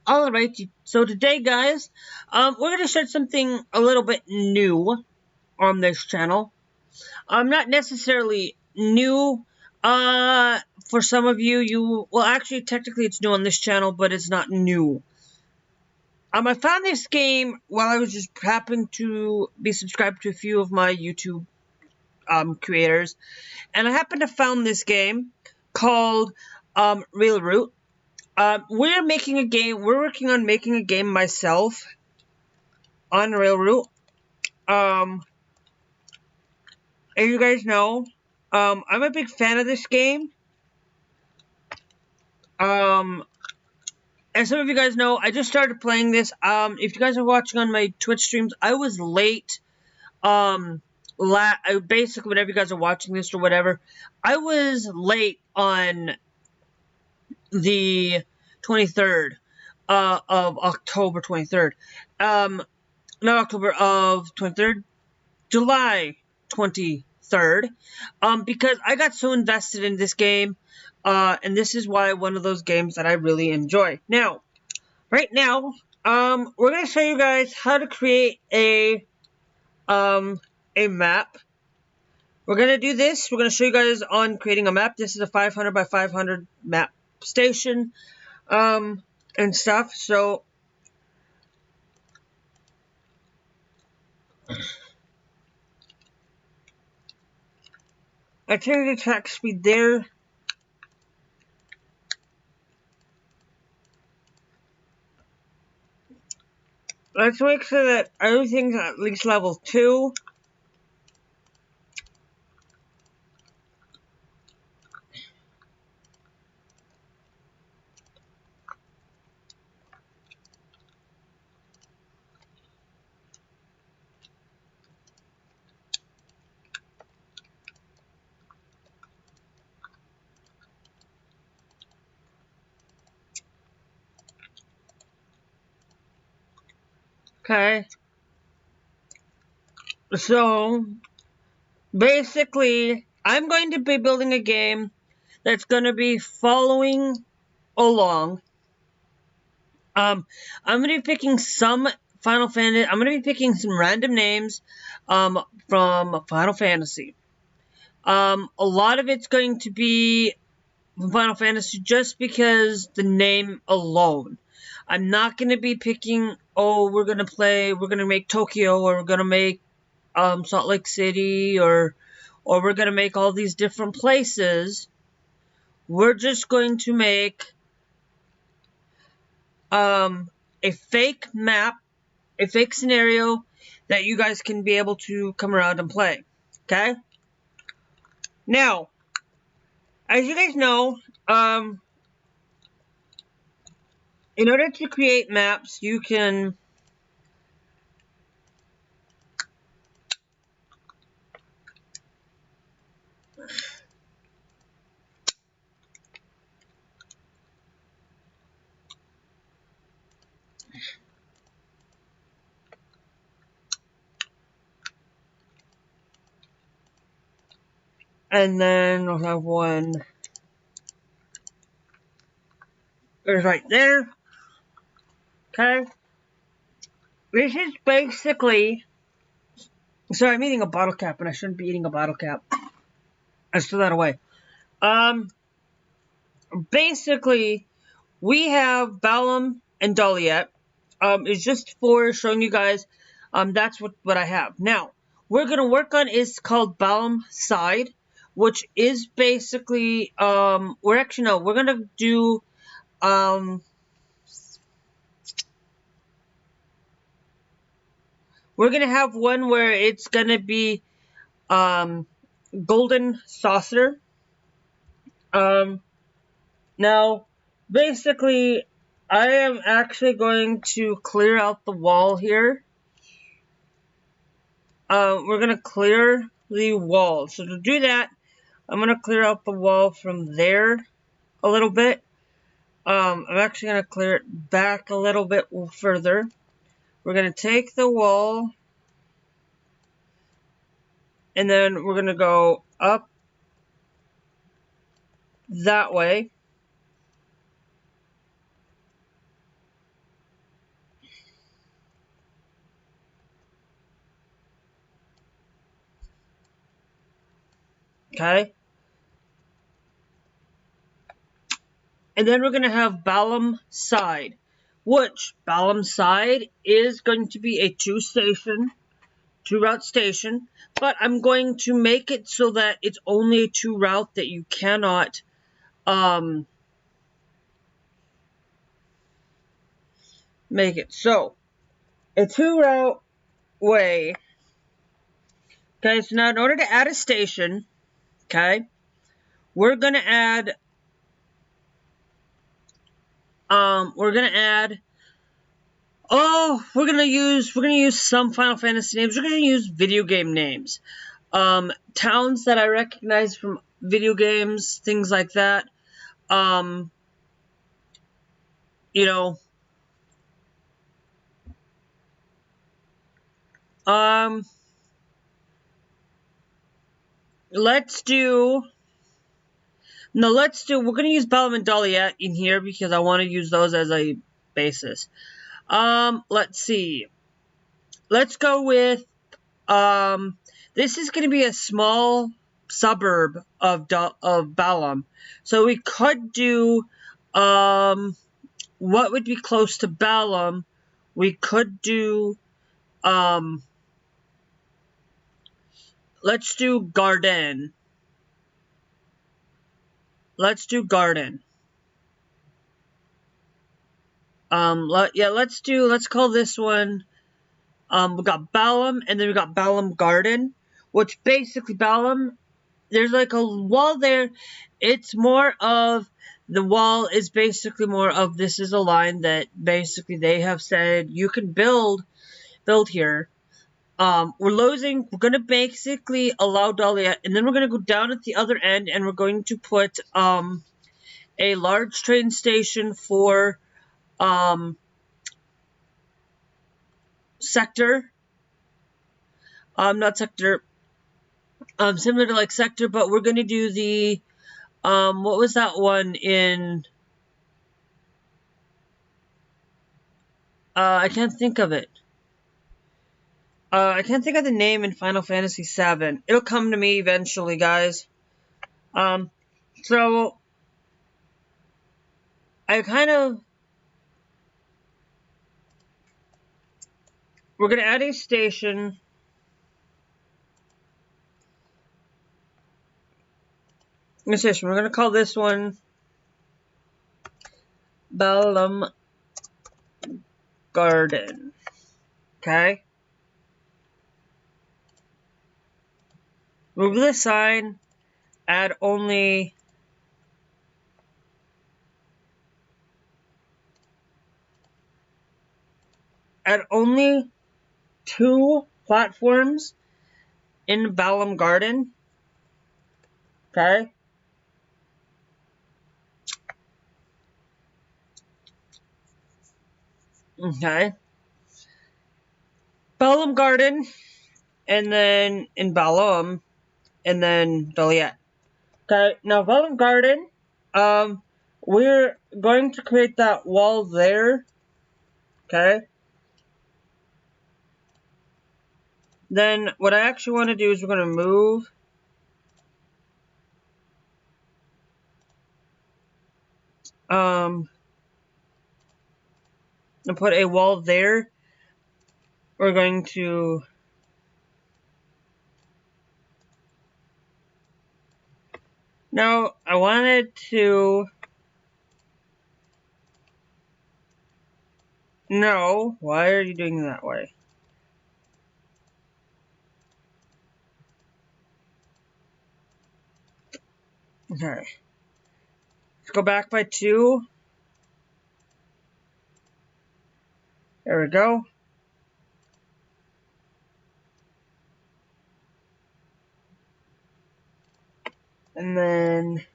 Alright, so today, guys, we're gonna start something a little bit new on this channel. Not necessarily new, for some of you, well, actually, technically it's new on this channel, but it's not new. I found this game while I was just happening to be subscribed to a few of my YouTube, creators, and I happened to found this game called, Real Root. We're making a game, we're working on making a game myself on Railroad. As you guys know, I'm a big fan of this game. Um, as some of you guys know, I just started playing this. If you guys are watching on my Twitch streams, I was late. Basically, whenever you guys are watching this or whatever, I was late on the 23rd, of October 23rd. Not October of 23rd, July 23rd, because I got so invested in this game, and this is why one of those games that I really enjoy. Now, right now, we're going to show you guys how to create a map. We're going to do this. We're going to show you guys on creating a map. This is a 500 by 500 map station, and stuff, so I changed the track speed there. Let's make sure that everything's at least level 2. Okay. So, basically, I'm going to be building a game that's going to be following along. I'm going to be picking some Final Fantasy. I'm going to be picking some random names, from Final Fantasy. A lot of it's going to be from Final Fantasy just because the name alone. I'm not going to be picking, oh, we're going to make Tokyo, or we're going to make, Salt Lake City, or we're going to make all these different places. We're just going to make, a fake map, a fake scenario that you guys can be able to come around and play. Okay? Now, as you guys know, in order to create maps, you can and then we'll have one. There's right there. Okay? This is basically... Sorry, I'm eating a bottle cap, and I shouldn't be eating a bottle cap. Let's throw that away. Basically, we have Balam and Daliet. It's just for showing you guys, that's what I have. Now, we're going to work on is called Balam Side, which is basically, we're going to do, we're going to have one where it's going to be, Golden Saucer. Now, basically, I am actually going to clear out the wall here. We're going to clear the wall. So to do that, I'm going to clear out the wall from there a little bit. I'm actually going to clear it back a little bit further. We're going to take the wall, and then we're going to go up that way. Okay? And then we're going to have Balam Side, which Balam Side is going to be a two-route station, but I'm going to make it so that it's only a two-route, that you cannot make it. So, a two-route way. Okay, so now in order to add a station, okay, we're gonna add we're gonna use some Final Fantasy names. We're gonna use video game names. Towns that I recognize from video games, things like that. You know, we're gonna use Balam and Dahlia in here because I want to use those as a basis. Let's see. Let's go with, this is gonna be a small suburb of Balam. So we could do, what would be close to Balam? We could do, let's do Garden. Let's do Garden. Let's call this one, we got Balam, and then we got Balam Garden, which basically Balam, there's like a wall there. It's more of, the wall is basically more of, this is a line that basically they have said you can build here. We're gonna basically allow Dahlia, and then we're gonna go down at the other end, and we're going to put a large train station for Sector. Not Sector. Similar to like Sector, but we're gonna do the what was that one in? I can't think of it. I can't think of the name in Final Fantasy VII. It'll come to me eventually, guys. So we're gonna add a station. We're gonna call this one Balam Garden. Okay. Move the sign. Add only two platforms in Balam Garden. Okay. Okay. Balam Garden, and then in Balam, and then Dahlia. Okay, now Balam Garden, we're going to create that wall there. Okay. Then what I actually want to do is we're going to move and put a wall there. We're going to no, I wanted to no, why are you doing it that way? Okay. Let's go back by 2. There we go. And then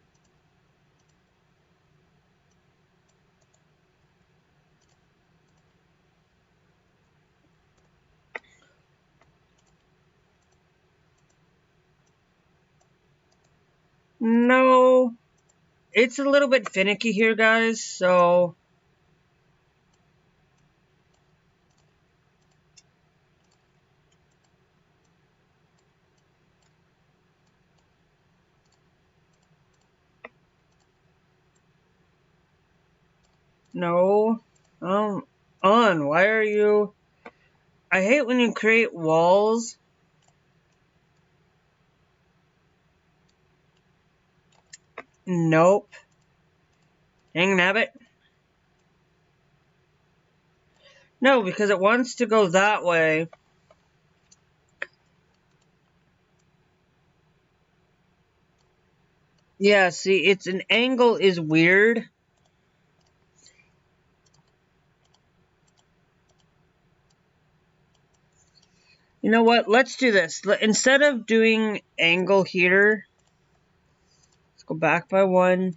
no, it's a little bit finicky here, guys, so No. Why are you... I hate when you create walls. Nope. Dang nabbit. No, because it wants to go that way. Yeah, see, it's an angle is weird. You know what? Let's do this. Instead of doing angle here, let's go back by 1.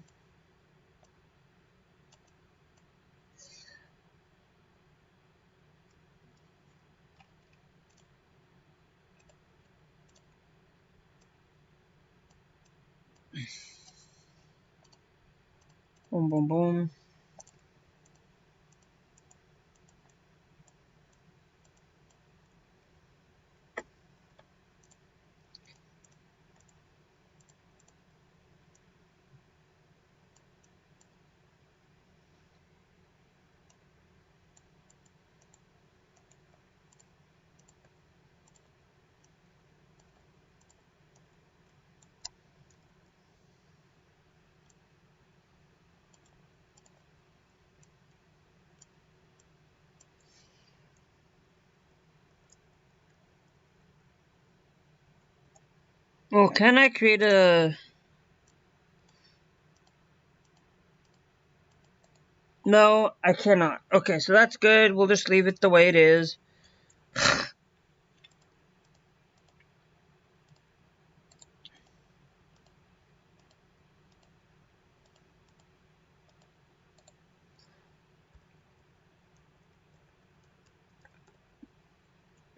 Boom, boom, boom. Well, can I create a... No, I cannot. Okay, so that's good. We'll just leave it the way it is.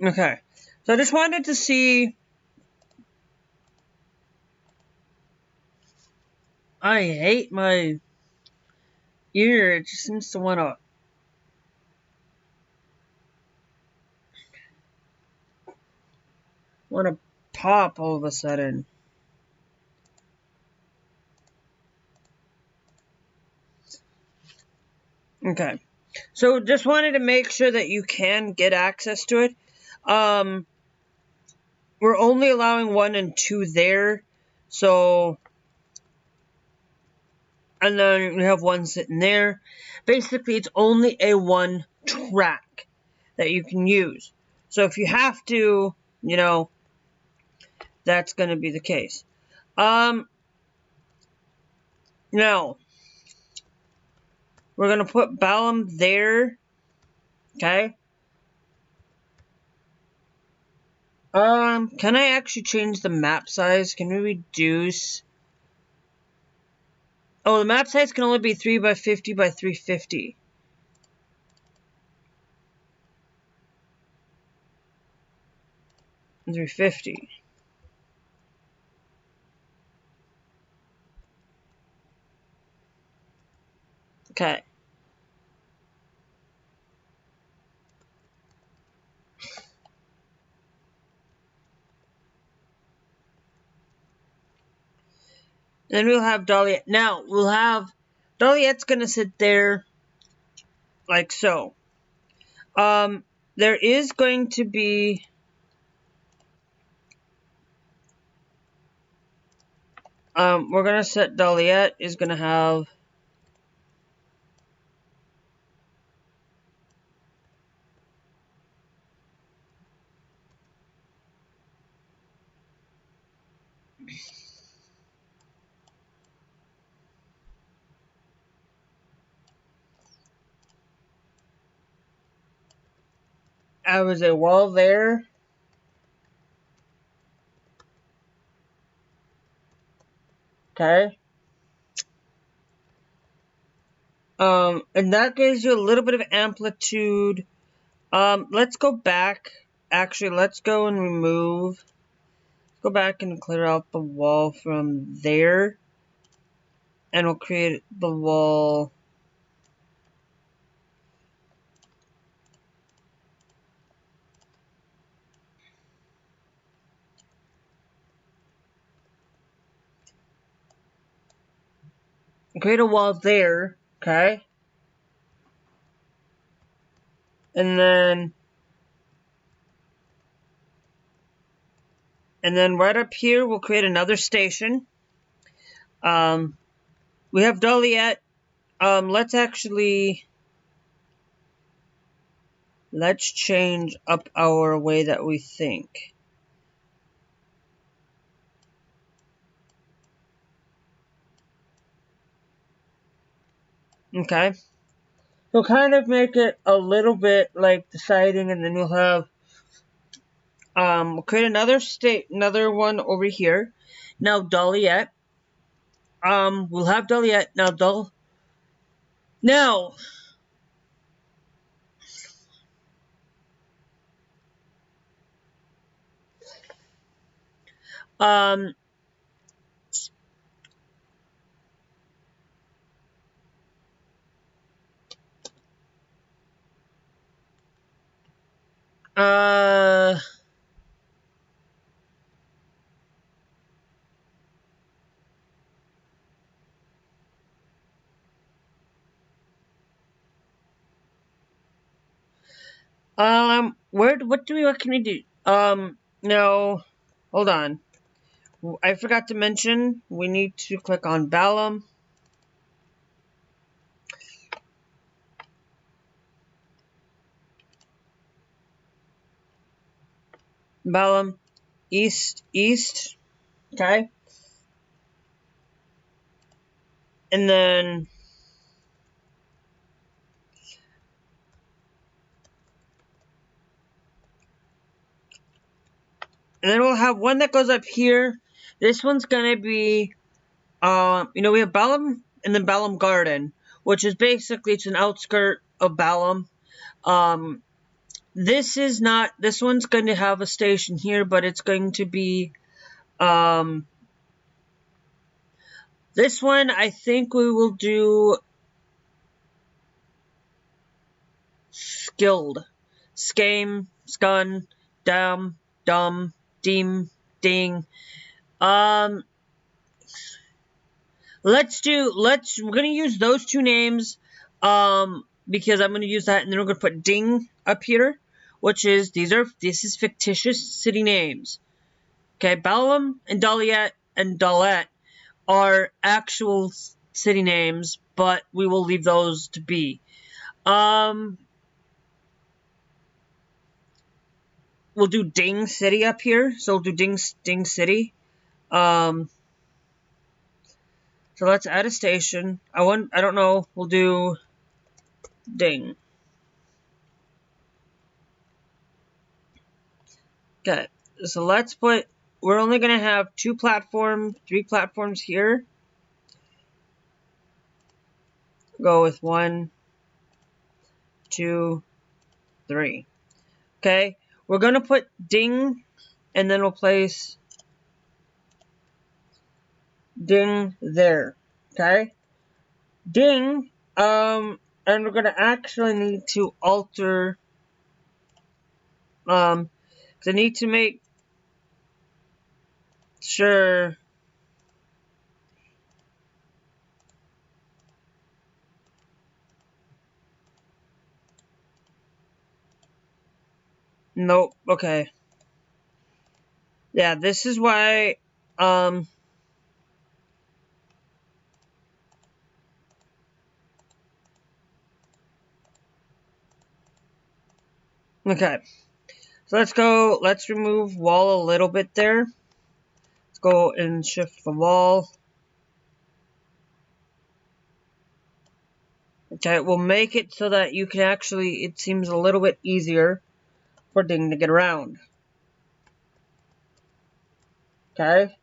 Okay, so I just wanted to see... I hate my ear. It just seems to wanna pop all of a sudden. Okay, so just wanted to make sure that you can get access to it. We're only allowing 1 and 2 there, so... And then we have 1 sitting there. Basically, it's only a 1 track that you can use. So if you have to, you know, that's going to be the case. Now, we're going to put Balam there, okay? Can I actually change the map size? Can we reduce... Oh, the map size can only be 3 by 50 by 350. And 350. Okay. Then we'll have Dahlia. Now, we'll have... Dahliette's gonna sit there like so. There is going to be... we're gonna set Dahliette is gonna have... I was a wall there. Okay. And that gives you a little bit of amplitude. Let's go back. Actually, let's go and remove. Go back and clear out the wall from there. And we'll create the wall. Create a wall there. Okay. And then right up here, we'll create another station. We have Doliet. Let's change up our way that we think. Okay. We'll kind of make it a little bit like the siding, and then we'll have, we'll create another one over here. Now, Doliet. We'll have Doliet. Now, um, uh, what can we do? No, hold on. I forgot to mention, we need to click on Balam. Balam, east, okay? And then we'll have one that goes up here. This one's gonna be, we have Balam and then Balam Garden, which is basically, it's an outskirt of Balam. This one's going to have a station here, but it's going to be, this one, I think we will do skilled. Skame, skun, dum, deem, ding. We're gonna use those two names, because I'm gonna use that, and then we're gonna put ding up here, which is, this is fictitious city names. Okay, Balam and Dalet are actual city names, but we will leave those to be. We'll do Ding City up here, so we'll do Ding City. So let's add a station. I don't know. We'll do Ding. Okay, so let's put. We're only gonna have 3 platforms here. Go with 1, 2, 3. Okay, we're gonna put Ding, and then we'll place Ding there. Okay, Ding. And we're gonna actually need to alter. I need to make sure. Nope. Okay. Yeah, this is why. Okay. So let's go. Let's remove wall a little bit there. Let's go and shift the wall. Okay, we'll make it so that you can actually. It seems a little bit easier for Ding to get around. Okay.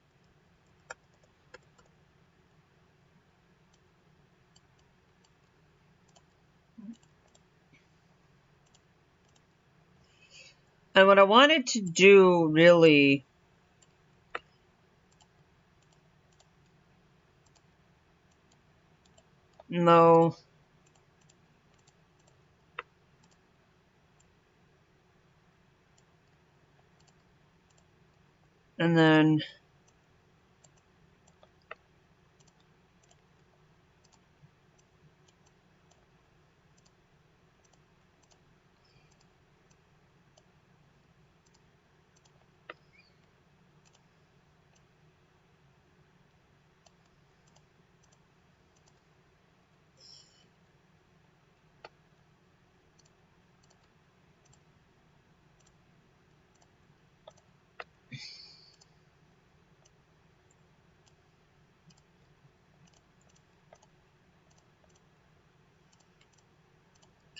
And what I wanted to do, really. No. And then.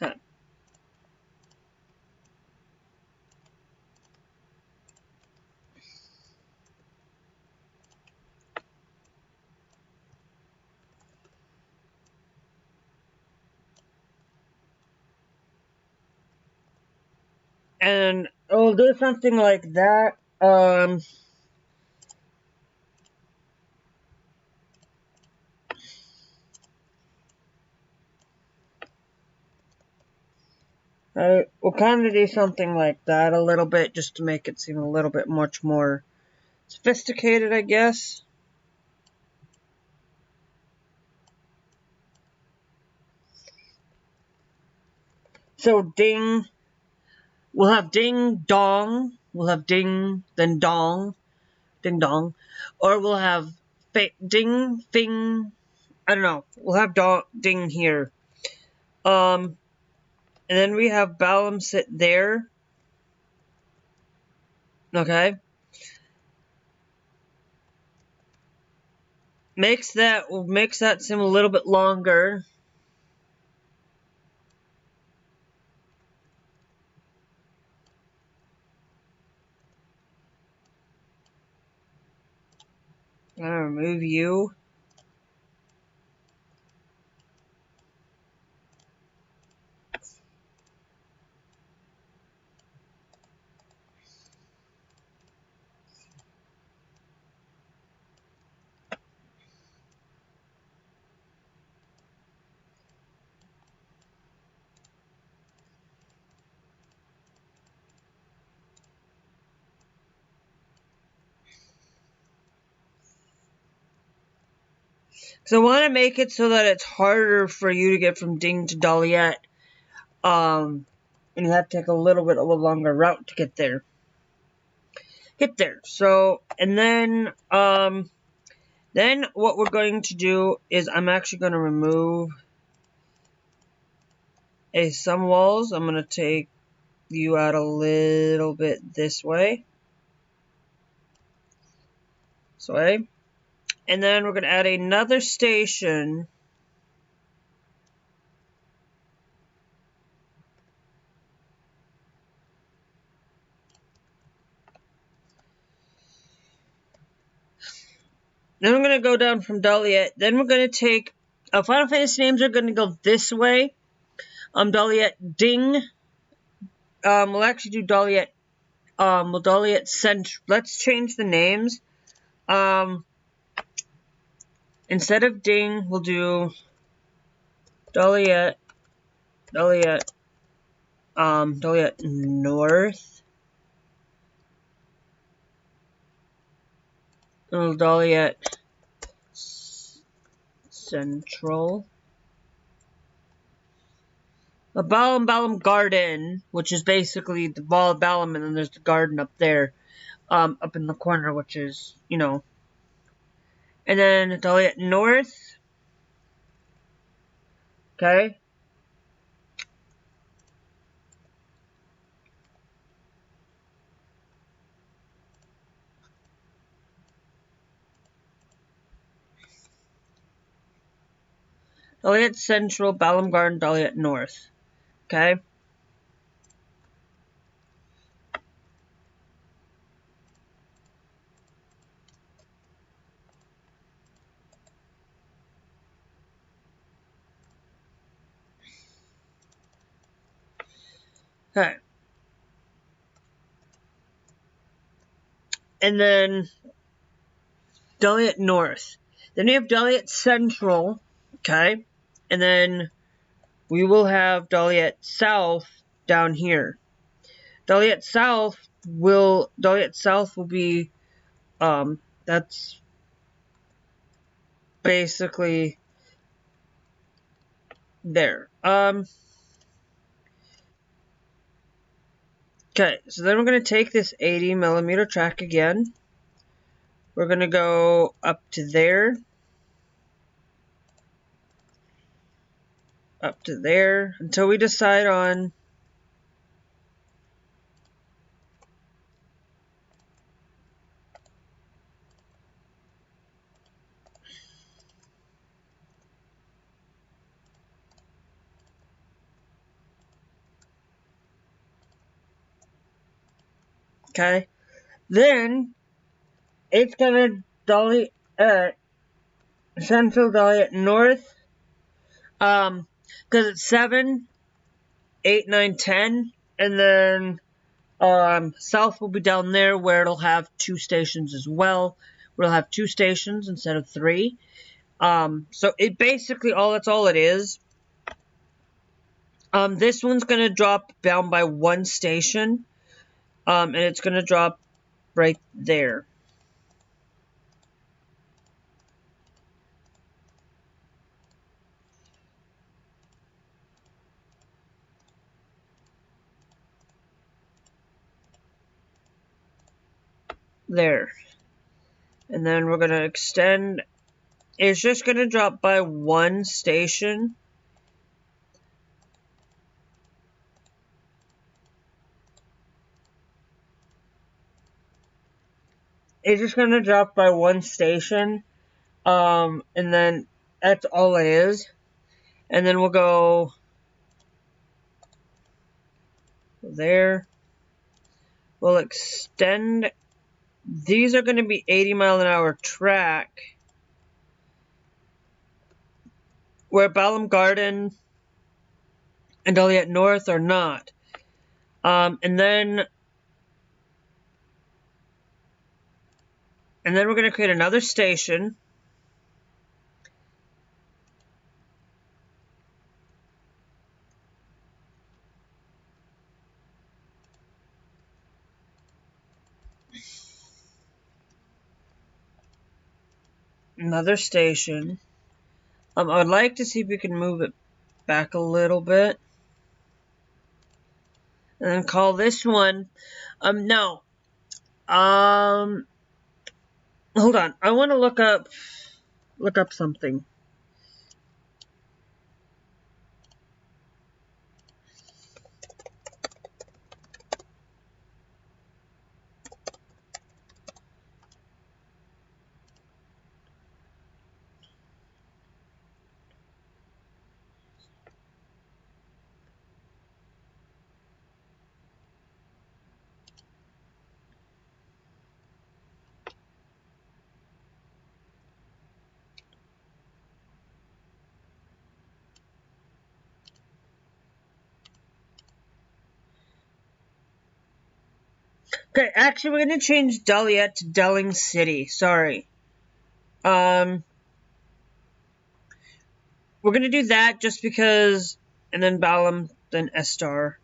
Okay. And we'll do something like that. We'll kind of do something like that a little bit, just to make it seem a little bit much more sophisticated, I guess. So ding, we'll have ding dong, we'll have ding, then dong, ding dong, or we'll have ding fing. I don't know. We'll have ding here. And then we have Balam sit there. Okay. Makes that sim a little bit longer. I'm gonna remove you. So I want to make it so that it's harder for you to get from Ding to Daliet. And you have to take a little bit of a longer route to get there. So, and then what we're going to do is I'm actually going to remove some walls. I'm going to take you out a little bit this way. This way. And then we're going to add another station. Then we're going to go down from Daliet. Then we're going to take... Final Fantasy names are going to go this way. Daliet Ding. We'll actually do Daliet... we'll Daliet Cent... Let's change the names. Instead of Ding, we'll do... Daliet... Daliet North. Daliet Central. A Balam Garden, which is basically the Ball of Balam, and then there's the garden up there, up in the corner, which is, you know. And then Daliet North. Okay. Daliet Central, Balam Garden, Daliet North. Okay. Okay. And then Daliet North. Then we have Daliet Central. Okay. And then we will have Daliet South down here. Daliet South will be that's basically there. Okay, so then we're gonna take this 80mm track again. We're gonna go up to there. Up to there until we decide on Okay? Then, it's gonna dolly at Central, dolly at North, because it's 7, 8, 9, 10, and then South will be down there where it'll have 2 stations as well. We'll have 2 stations instead of 3. So it basically that's all it is. This one's gonna drop down by 1 station. And it's gonna drop right there. There. And then we're gonna extend. It's just gonna drop by 1 station. It's just gonna drop by 1 station. And then that's all it is. And then we'll go there. We'll extend. These are gonna be 80-mile-an-hour track. Where Balam Garden and Doliet North are not. And then we're going to create another station. Another station. I would like to see if we can move it back a little bit. And then call this one. No. Hold on. I want to look up something. Okay, actually, we're going to change Doliet to Delling City. Sorry. We're going to do that just because, and then Balam, then Estar.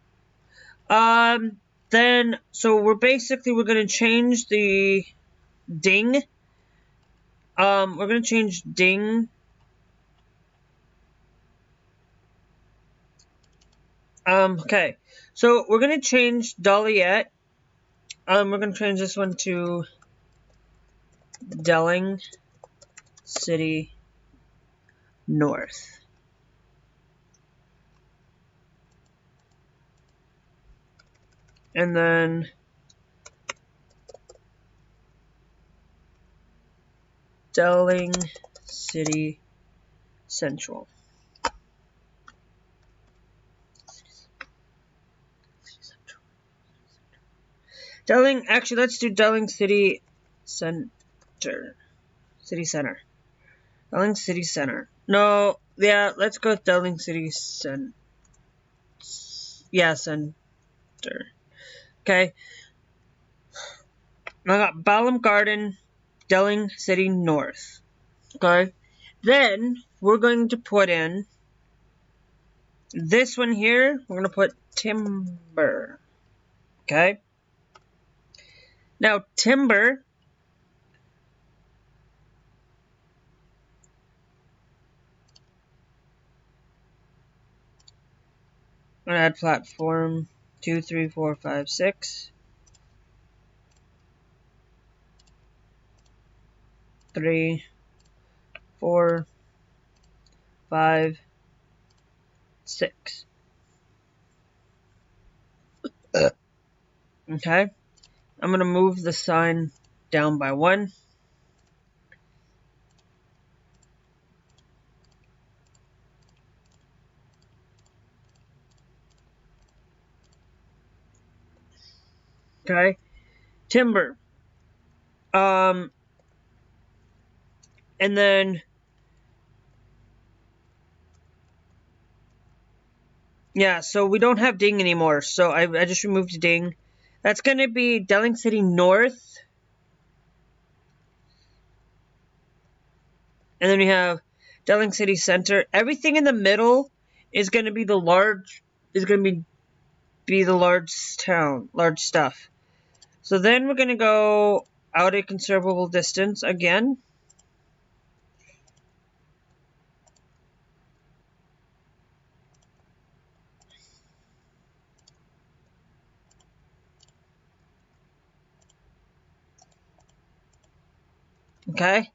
Then, so we're going to change the ding. We're going to change ding. Okay. So, we're going to change Doliet. We're going to change this one to Delling City North. And then Delling City Central. Delling, actually, let's do Delling City Center. City Center. Delling City Center. No, yeah, let's go with Delling City Center. Yeah, Center. Okay. I got Balam Garden, Delling City North. Okay. Then we're going to put in this one here. We're going to put timber. Okay. Now, timber. I'm going to add platform 2, 3, 4, 5, 6. 3, 4, 5, 6. Okay. I'm going to move the sign down by 1. Okay. timber. And then, yeah, so we don't have ding anymore. So I just removed ding. That's going to be Delling City North. And then we have Delling City Center. Everything in the middle is going to be the large, is going to be the large town, large stuff. So then we're going to go out a considerable distance again. Okay.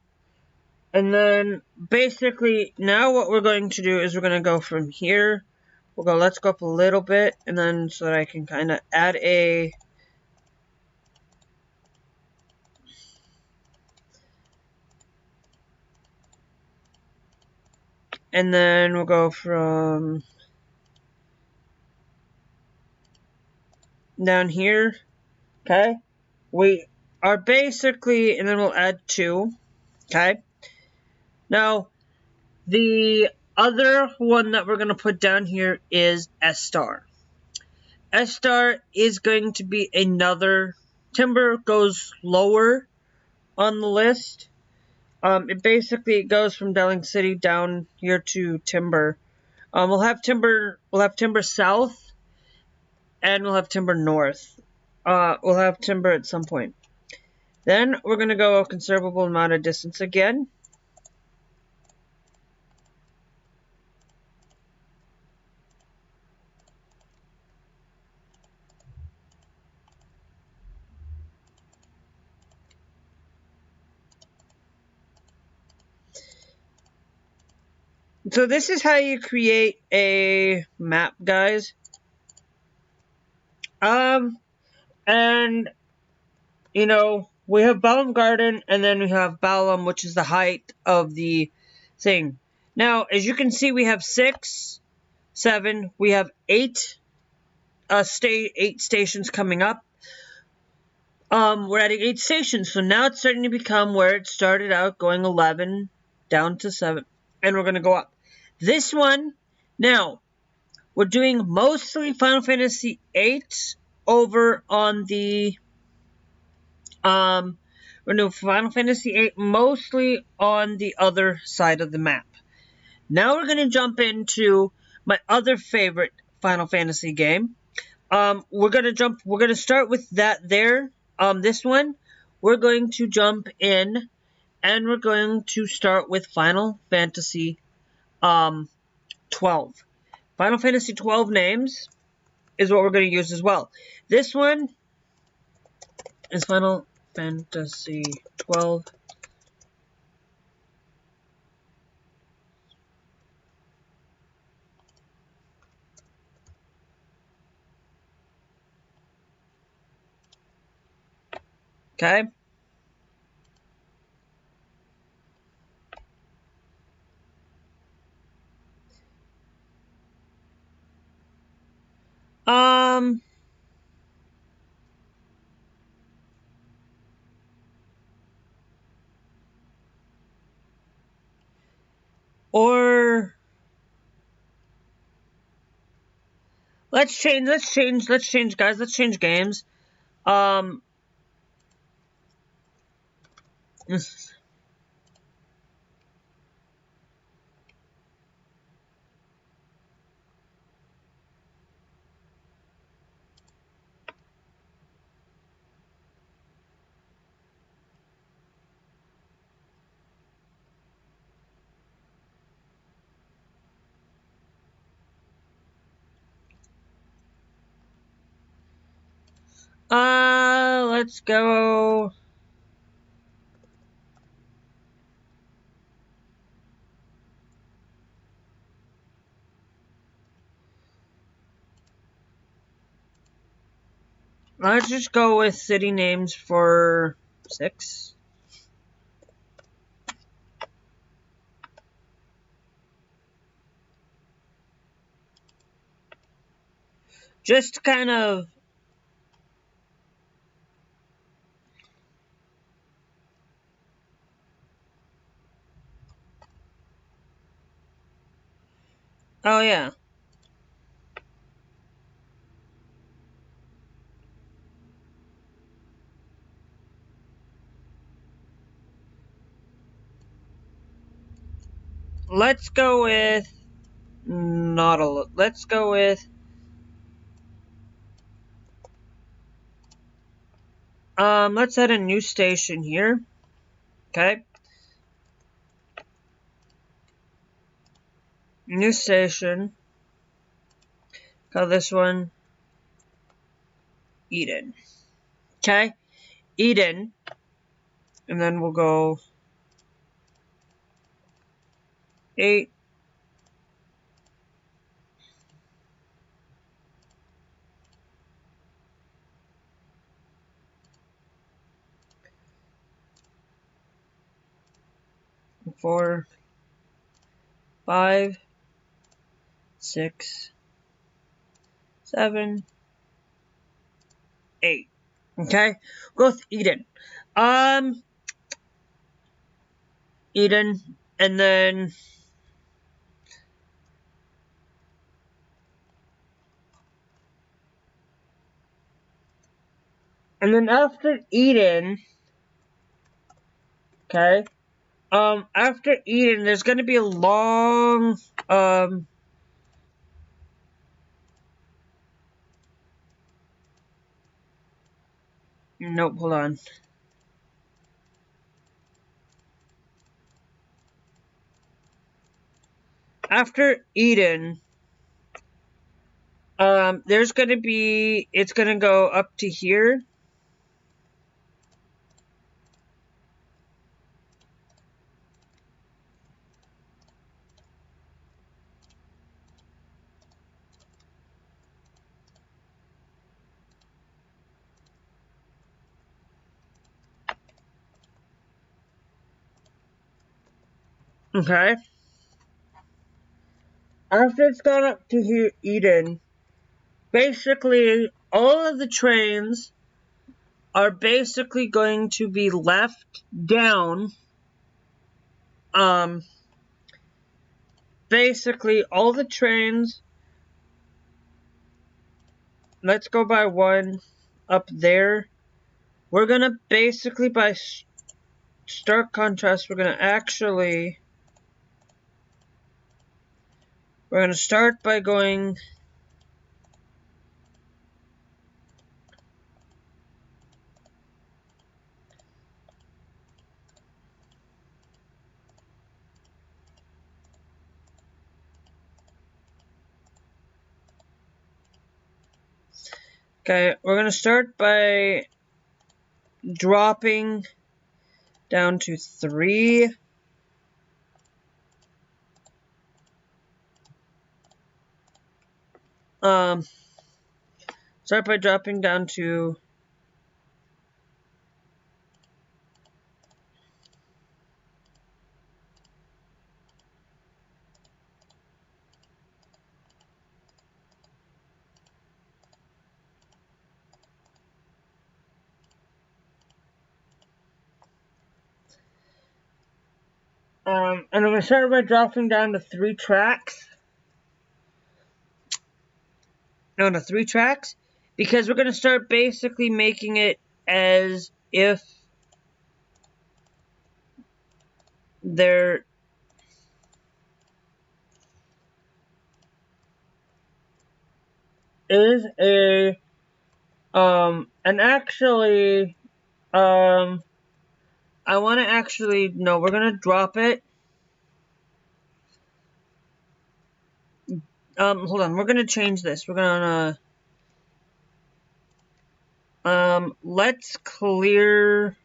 And then basically now what we're going to do is we're going to go from here. We'll go, let's go up a little bit, and then so that I can kind of add a, and then we'll go from down here. Okay. We are basically, and then we'll add 2. Okay. Now, the other one that we're going to put down here is S star. S star is going to be another, timber goes lower on the list. It basically goes from Delling City down here to timber. We'll have timber south, and we'll have timber north. We'll have timber at some point. Then we're going to go a considerable amount of distance again. So this is how you create a map, guys. And you know, we have Balam Garden, and then we have Balam, which is the height of the thing. Now, as you can see, we have 6, 7, we have 8, 8 stations coming up. We're adding 8 stations, so now it's starting to become where it started out, going 11 down to 7, and we're going to go up. This one, now, we're doing mostly Final Fantasy VIII over on the, we're doing Final Fantasy VIII mostly on the other side of the map. Now we're going to jump into my other favorite Final Fantasy game. We're going to start with that there. This one, we're going to jump in, and we're going to start with Final Fantasy, 12. Final Fantasy 12 names is what we're going to use as well. This one is Final Fantasy 12. Okay. Um, or let's change, guys. Let's change games. Um, let's go. Let's just go with city names for 6. Just kind of, Oh, yeah. Let's go with not a. Let's go with let's add a new station here. Okay. New station. Call this one Eden. Okay. Eden. And then we'll go 8. Four, 5, 6, 7, 8. Okay, go with Eden. Eden, and then after Eden, okay. After Eden, there's gonna be a long nope, hold on. After Eden, there's gonna be, it's gonna go up to here. Okay. After it's gone up to here, Eden, basically all of the trains are basically going to be left down. Basically all the trains, let's go by one up there. We're gonna basically, by stark contrast, we're gonna start by going okay, we're gonna start by dropping down to 3. Start by dropping down to and I'm gonna start by dropping down to 3 tracks. No, to 3 tracks, because we're gonna start basically making it as if there is a and actually I want to actually, no, we're gonna drop it. Hold on, we're gonna change this. We're gonna let's clear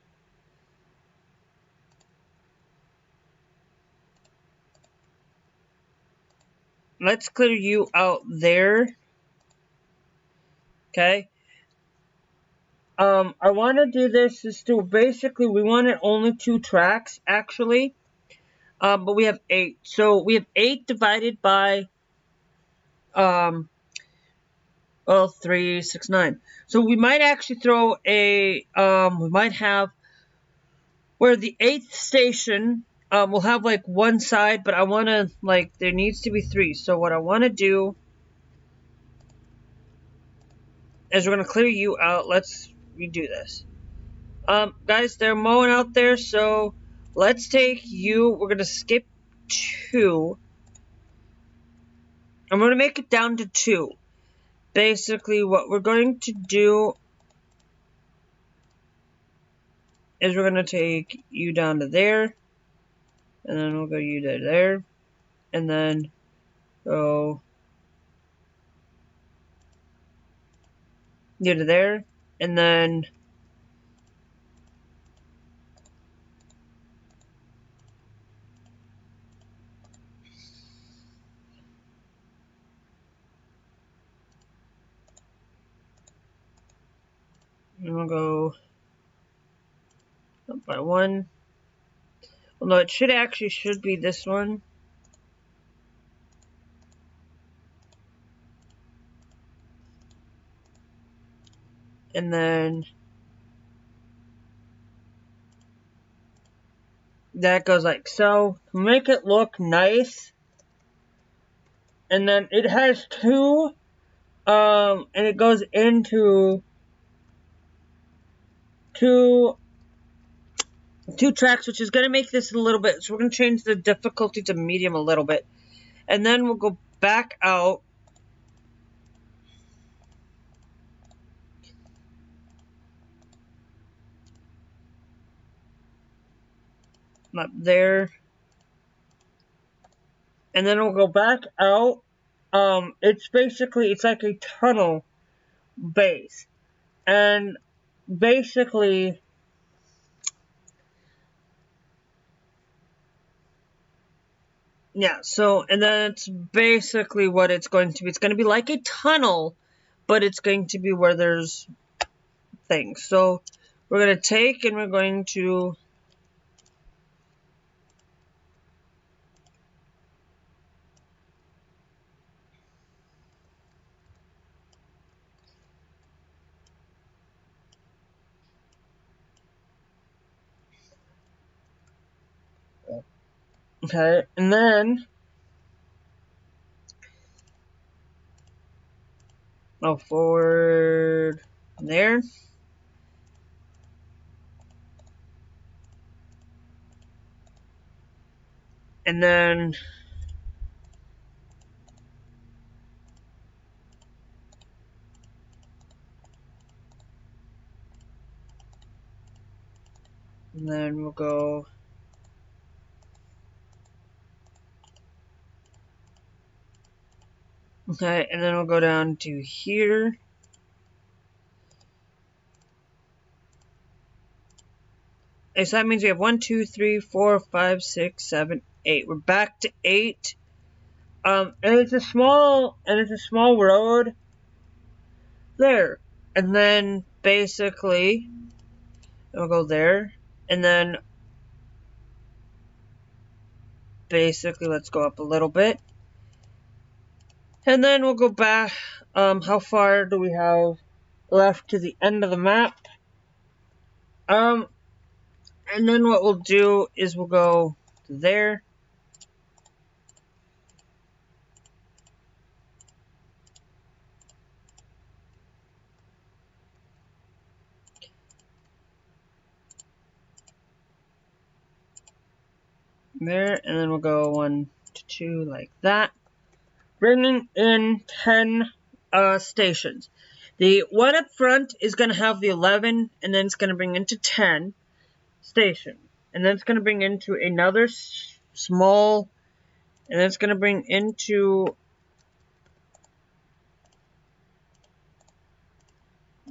you out there. Okay. I want to do this is to basically, we wanted only 2 tracks actually. But we have 8. So we have 8 divided by well, 3, 6, 9. So we might actually throw a we might have where the 8th station we'll have like one side, but I want to, like, there needs to be 3. So what I want to do is we're going to clear you out. Let's redo this. Guys, they're mowing out there, so let's take you. We're going to skip 2. I'm going to make it down to 2. Basically, what we're going to do is we're going to take you down to there, and then we'll go you to there, and then go you to there, and then we'll go up by 1. Well, no, it should be this one. And then that goes like so. To make it look nice. And then it has 2, and it goes into 2 tracks, which is going to make this a little bit. So we're going to change the difficulty to medium a little bit. And then we'll go back out. Up there. And then we'll go back out. It's basically, it's like a tunnel base. And basically, yeah, so, and that's basically what it's going to be. It's going to be like a tunnel, but it's going to be where there's things. So, we're going to take and we're going to okay, and then I'll forward there. And then we'll go okay, and then we'll go down to here. Okay, so that means we have 1, 2, 3, 4, 5, 6, 7, 8. We're back to 8. And it's a small road there. And then basically we'll go there. And then basically let's go up a little bit. And then we'll go back. How far do we have left to the end of the map? And then what we'll do is we'll go there. There, and then we'll go 1 to 2 like that. Bringing in 10 stations. The one up front is going to have the 11, and then it's going to bring into 10 stations. And then it's going to bring into another small, and then it's going to bring into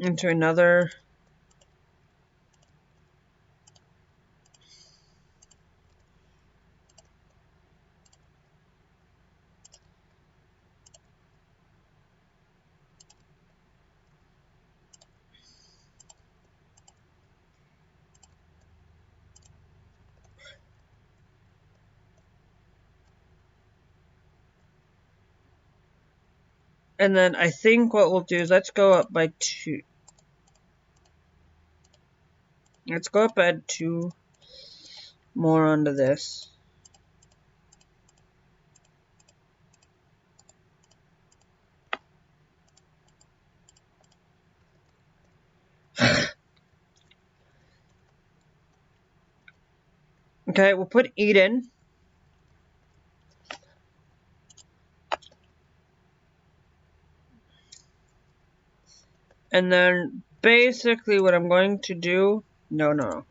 another. And then I think what we'll do is let's go up by 2. Let's go up by 2. more onto this. Okay, we'll put Eden. And then basically what I'm going to do, no.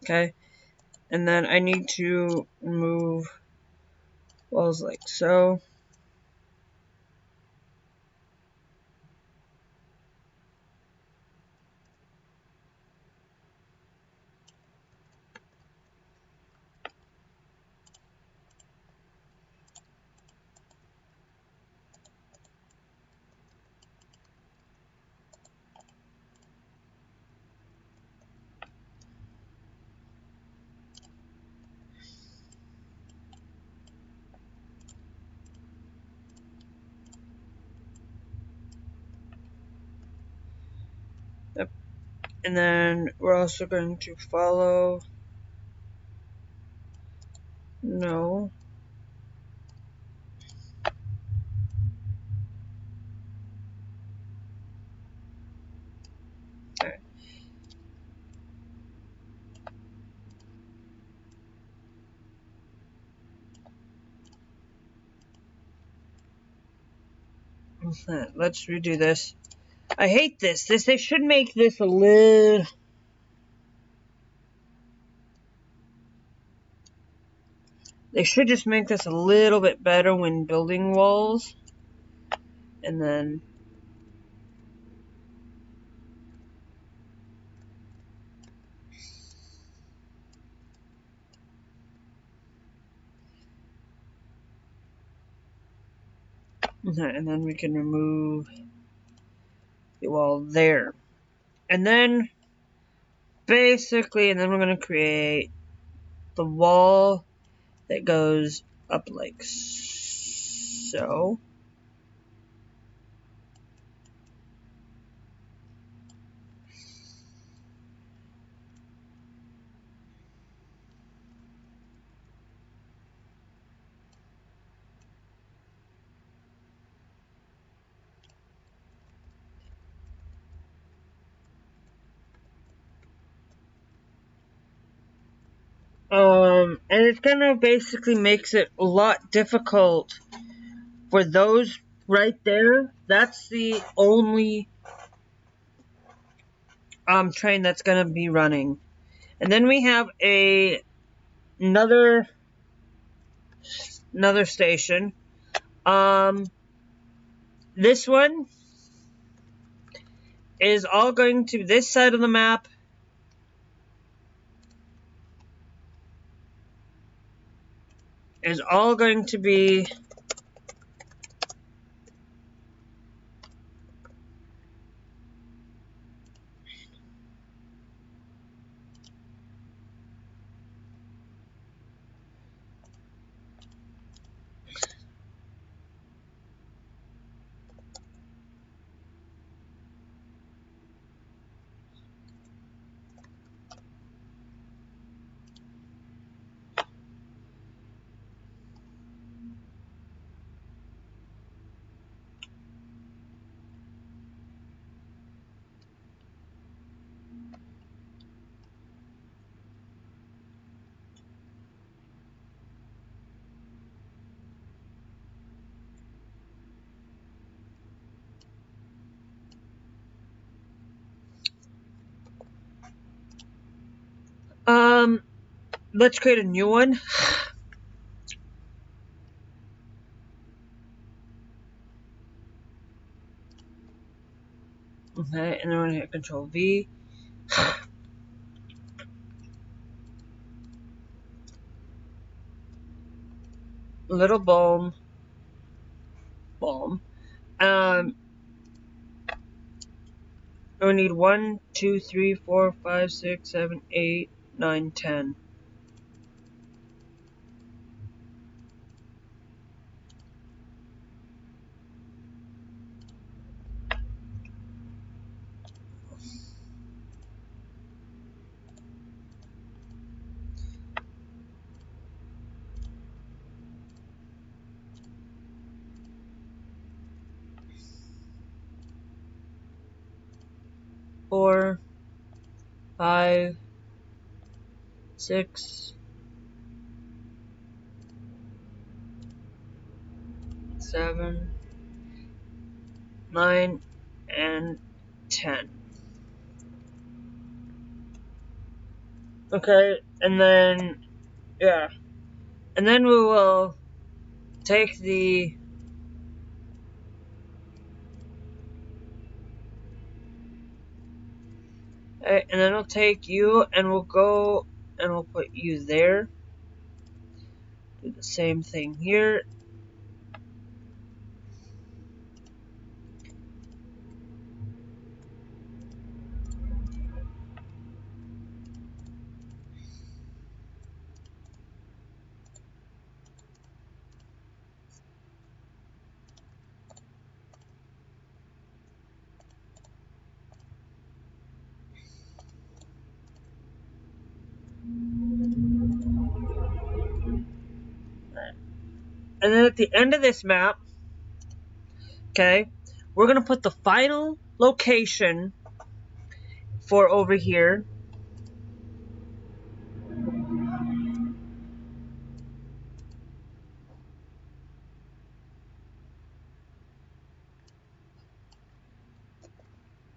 Okay, and then I need to move walls like so. Yep. And then we're also going to follow. No. Okay. Let's redo this. I hate this. They should make this a little. They should just make this a little bit better when building walls. And then. And then we can remove the wall there. And then. Basically, and then we're going to create the wall that goes up like so. And it kind of basically makes it a lot difficult for those right there. That's the only train that's going to be running. And then we have another station. This one is all going to this side of the map. Is all going to be let's create a new one. Okay, and then we're going to hit Control V. Little bomb. We need 1, 2, 3, 4, 5, 6, 7, 8, 9, 10. 4, 5, 6, 7, 9, and 10. Okay, and then, yeah. And then we will take the... and then we'll take you, and we'll go, and we'll put you there. Do the same thing here. And then at the end of this map, okay, we're going to put the final location for over here.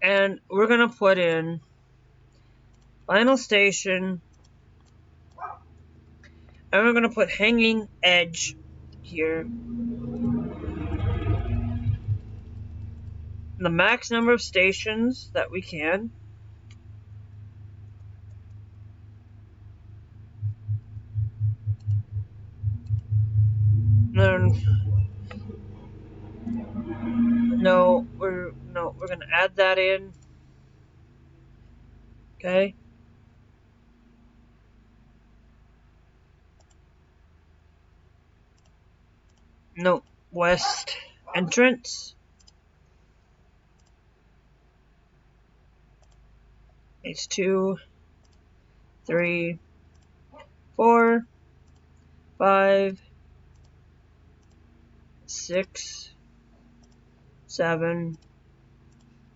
And we're going to put in final station. And we're going to put hanging edge here. The max number of stations that we can. No, we're going to add that in. Okay. No, west entrance. It's 2, 3, 4, 5, 6, 7,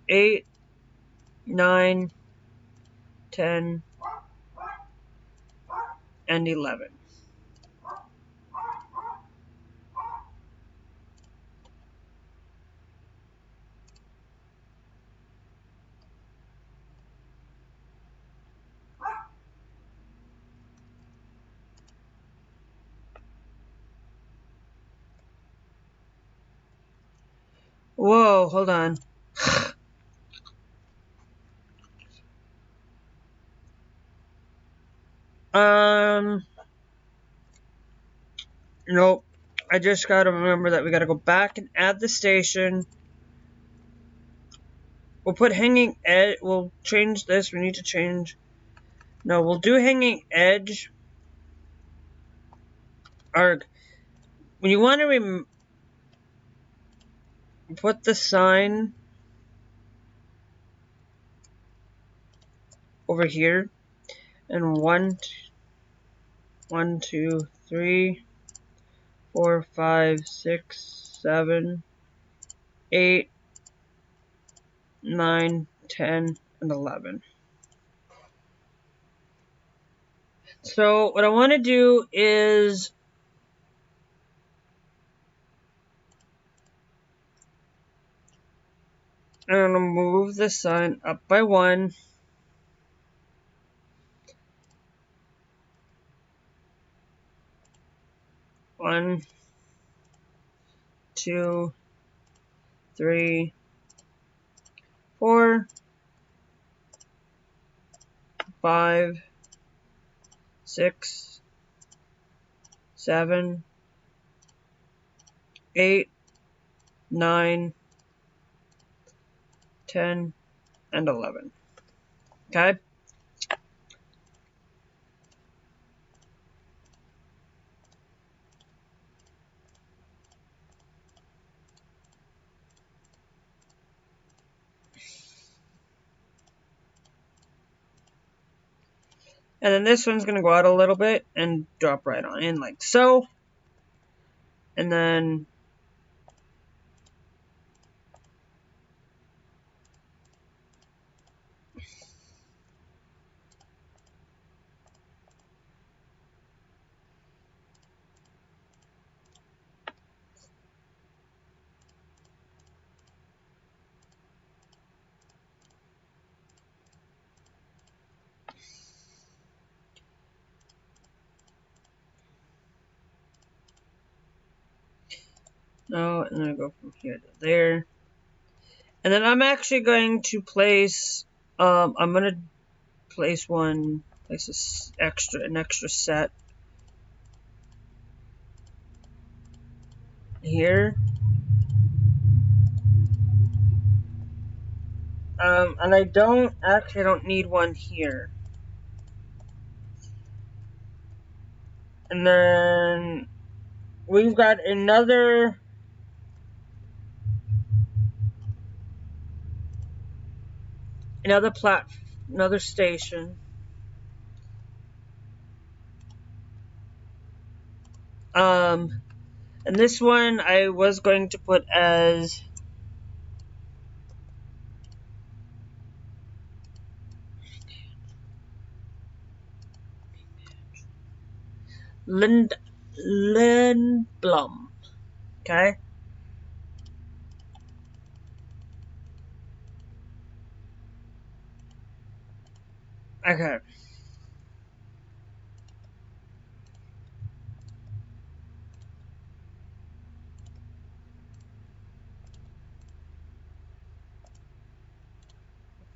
8, 9, 10, and 11. Whoa, hold on. Nope. I just gotta remember that we gotta go back and add the station. We'll put hanging edge. We'll change this. We need to change. No, we'll do hanging edge. Arg. When you want to put the sign over here, and 1, 2, 3, 4, 5, 6, 7, 8, 9, 10, and 11. So what I want to do is I'm going to move the sign up by 1. One, 2, 3, 4, 5, 6, 7, 8, 9, 10, and 11. Okay? And then this one's going to go out a little bit and drop right on in like so. And then No, and then I go from here to there. And then I'm actually going to place, I'm going to place an extra set here. And I don't need one here. And then we've got another station. And this one I was going to put as Lindblom. Okay. Okay.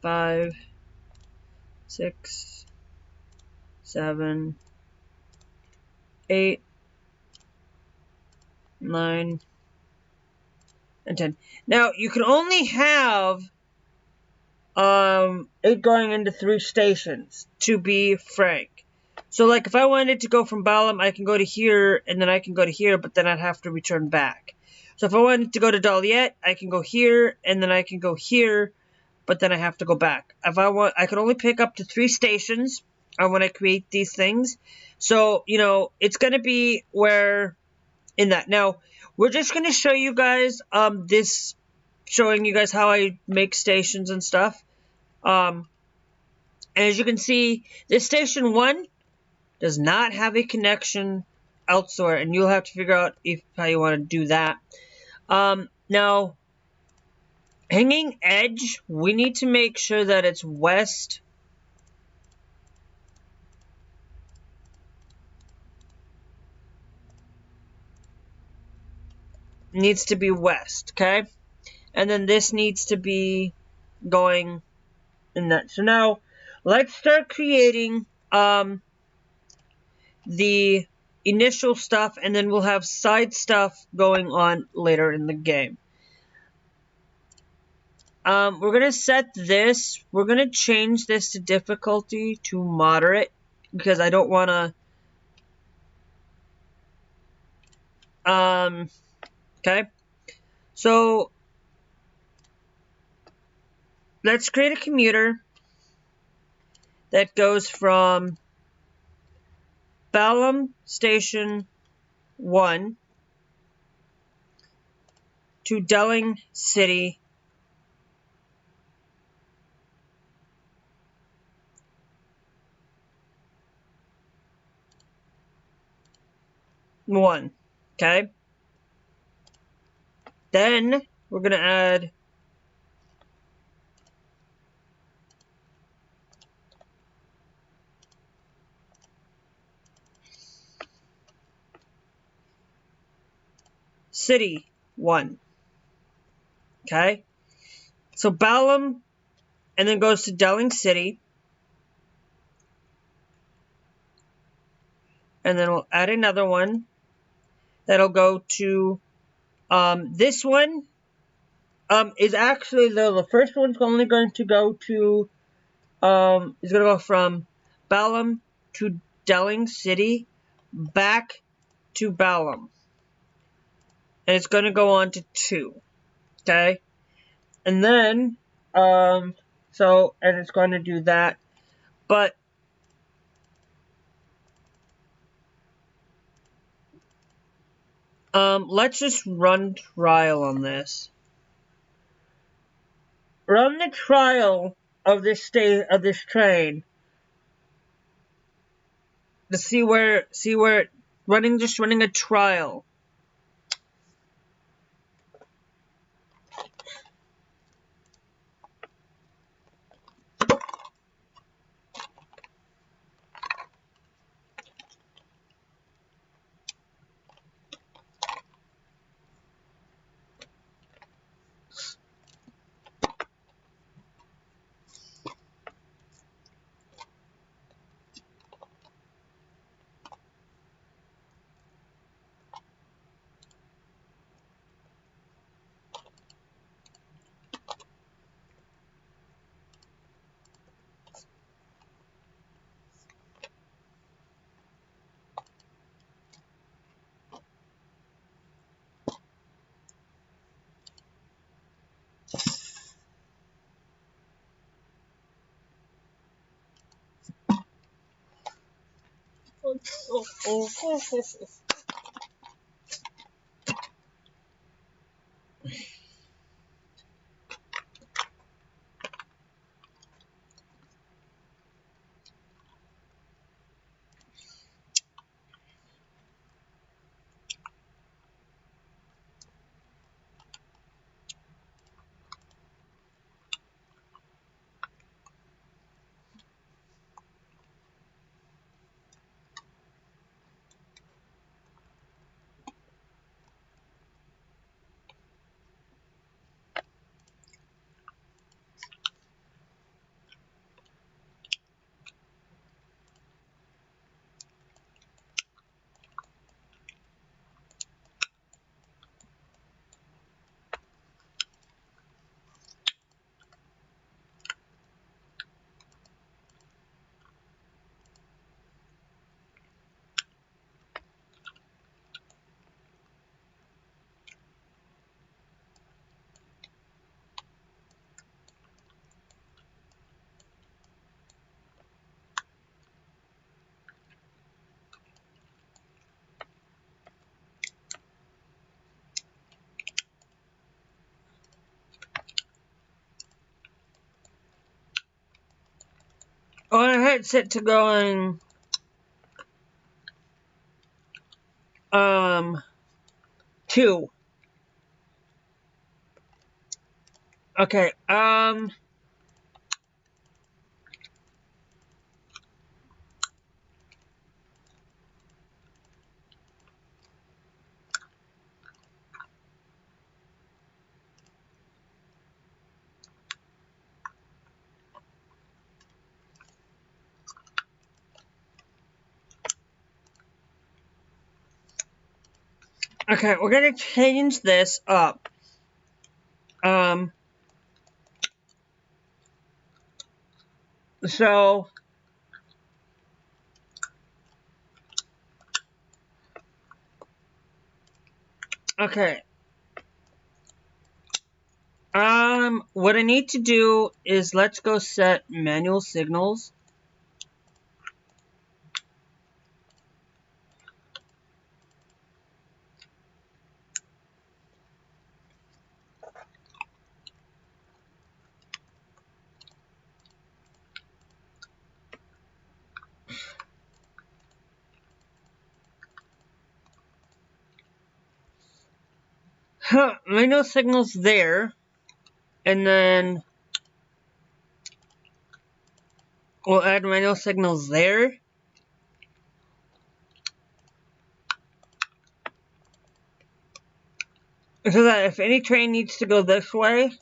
Five, 6, 7, 8, 9, and 10. Now you can only have 8 going into 3 stations, to be frank. So like if I wanted to go from Balam, I can go to here and then I can go to here, but then I'd have to return back. So if I wanted to go to Daliet, I can go here and then I can go here, but then I have to go back. If I want, I can only pick up to 3 stations when I create these things. So, you know, it's going to be where in that. Now, we're just going to show you guys showing you guys how I make stations and stuff. And as you can see, this station 1 does not have a connection elsewhere, and you'll have to figure out how you want to do that. Now, hanging edge, we need to make sure that it's west. Needs to be west, okay? And then this needs to be going in that. So now, let's start creating the initial stuff, and then we'll have side stuff going on later in the game. We're going to set this. We're going to change this to difficulty to moderate because I don't want to... okay. So, let's create a commuter that goes from Balam Station 1 to Delling City 1. Okay? Then we're going to add City 1. Okay? So Balam and then goes to Delling City. And then we'll add another one that'll go to this one is actually the first one's only going to go to is going to go from Balam to Delling City back to Balam. And it's going to go on to 2. Okay? And then and it's going to do that. But let's just run trial on this. Run the trial of this train to see where running a trial. On a headset to going, 2. Okay, okay, we're gonna change this up. So, okay. What I need to do is let's go set manual signals. Manual signals there, and then we'll add manual signals there. So that if any train needs to go this way,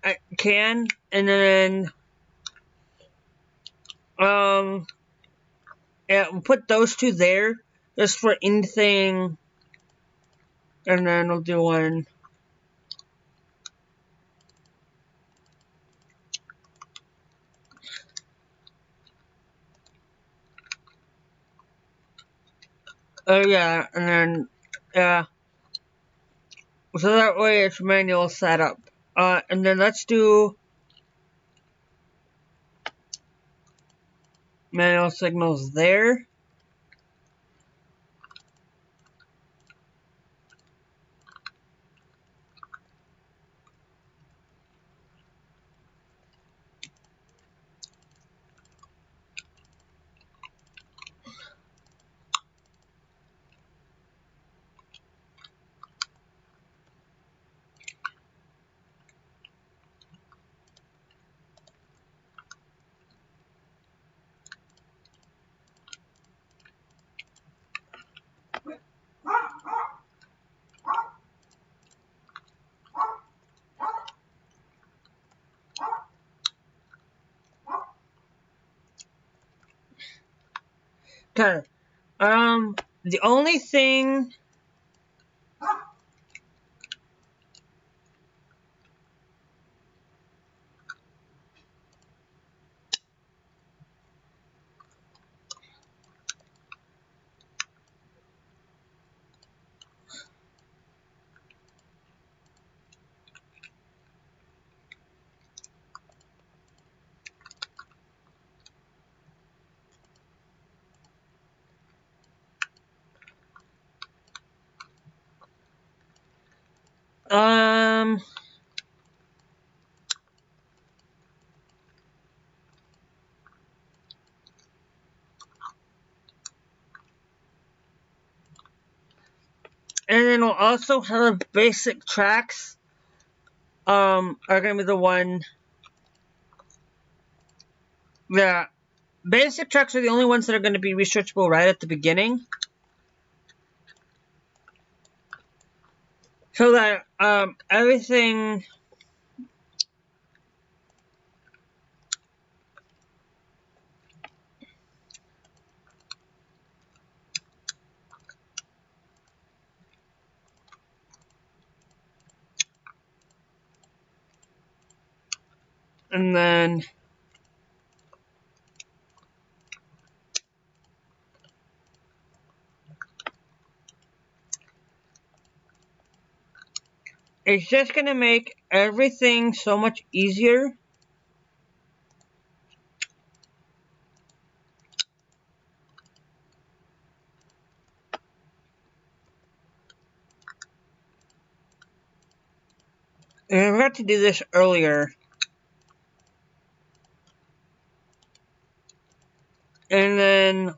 I can, and then, yeah, we'll put those 2 there, just for anything, and then we'll do one. Oh yeah, and then, yeah, so that way it's manual setup. And then let's do manual signals there. Okay. The only thing. Um, and then we'll also have basic tracks. Are gonna be the one that basic tracks are the only ones that are going to be researchable right at the beginning. So that everything and then it's just going to make everything so much easier. And I forgot to do this earlier. And then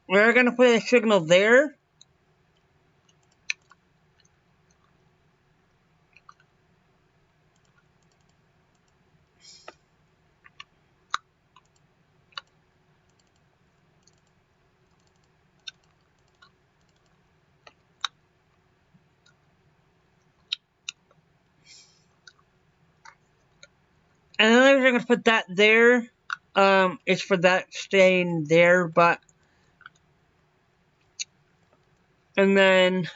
we're going to put a signal there. And then we're going to put that there. It's for that staying there, but and then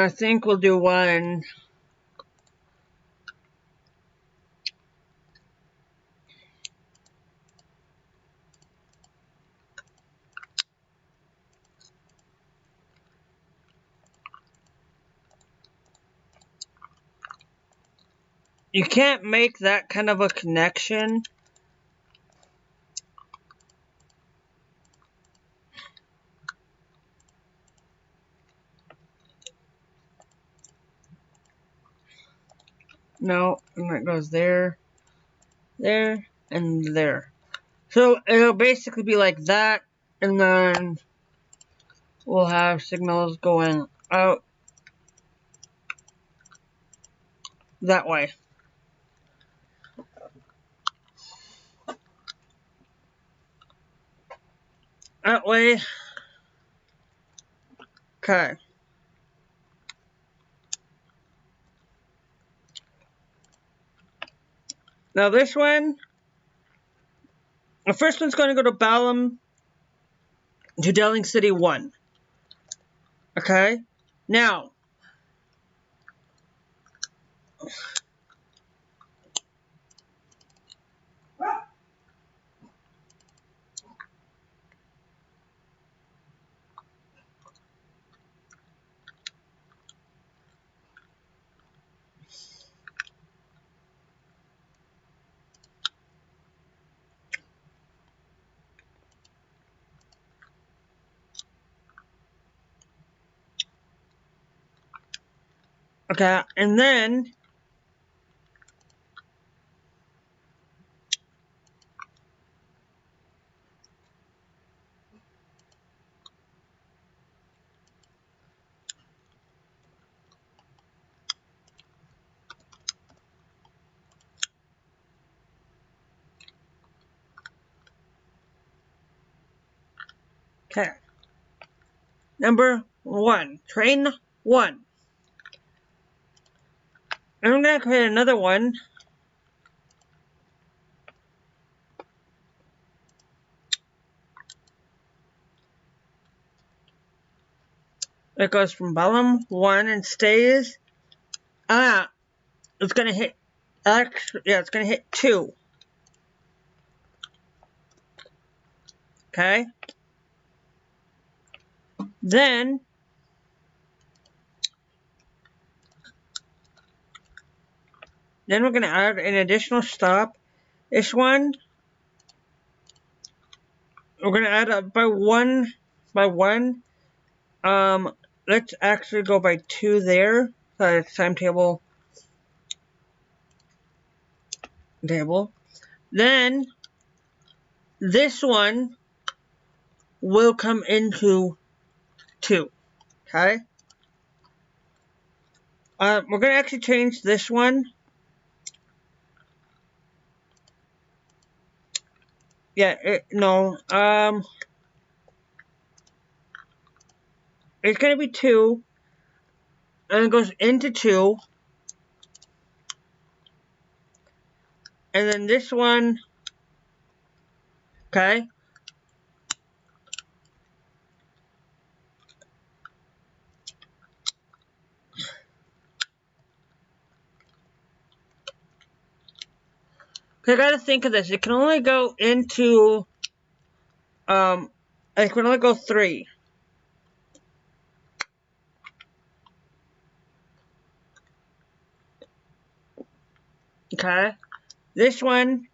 I think we'll do one. You can't make that kind of a connection. No, and that goes there, there, and there. So it'll basically be like that, and then we'll have signals going out that way. That way. Okay. Now this one, the first one's going to go to Balam to Delling City 1. Okay? Now, okay, and then okay. Number 1, train 1. And I'm going to create another one. That goes from Balam 1 and stays It's gonna hit X. Yeah, it's gonna hit 2. Okay. Then we're gonna add an additional stop. This one we're gonna add up by one. Let's actually go by 2 there. So it's timetable table. Then this one will come into 2. Okay. We're gonna actually change this one. Yeah. No. It's gonna be 2, and it goes into 2, and then this one. Okay. I gotta think of this. It can only go into, it can only go 3. Okay. This one,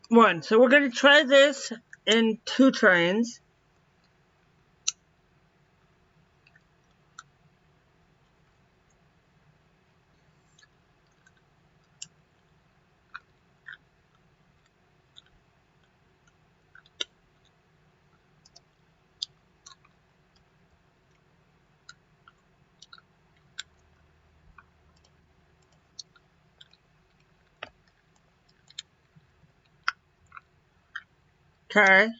1. So we're gonna try this in 2 trains. Okay.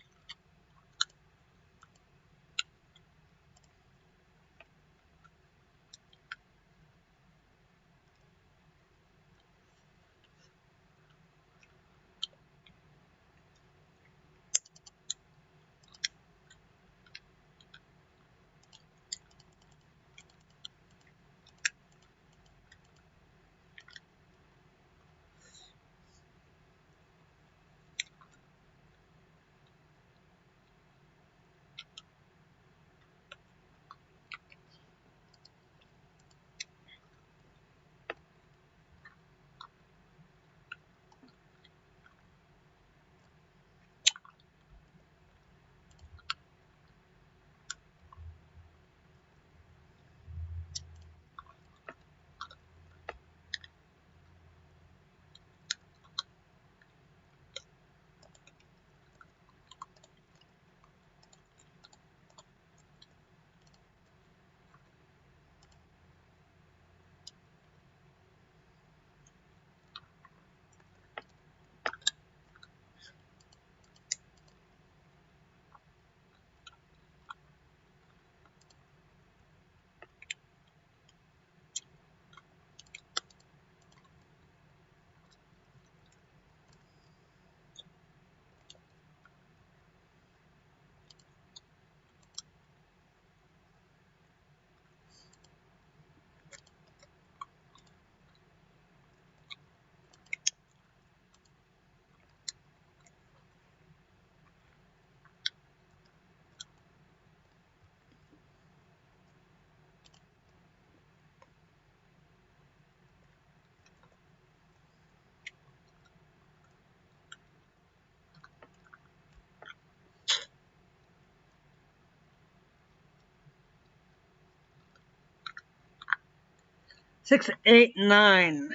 Six, eight, 9.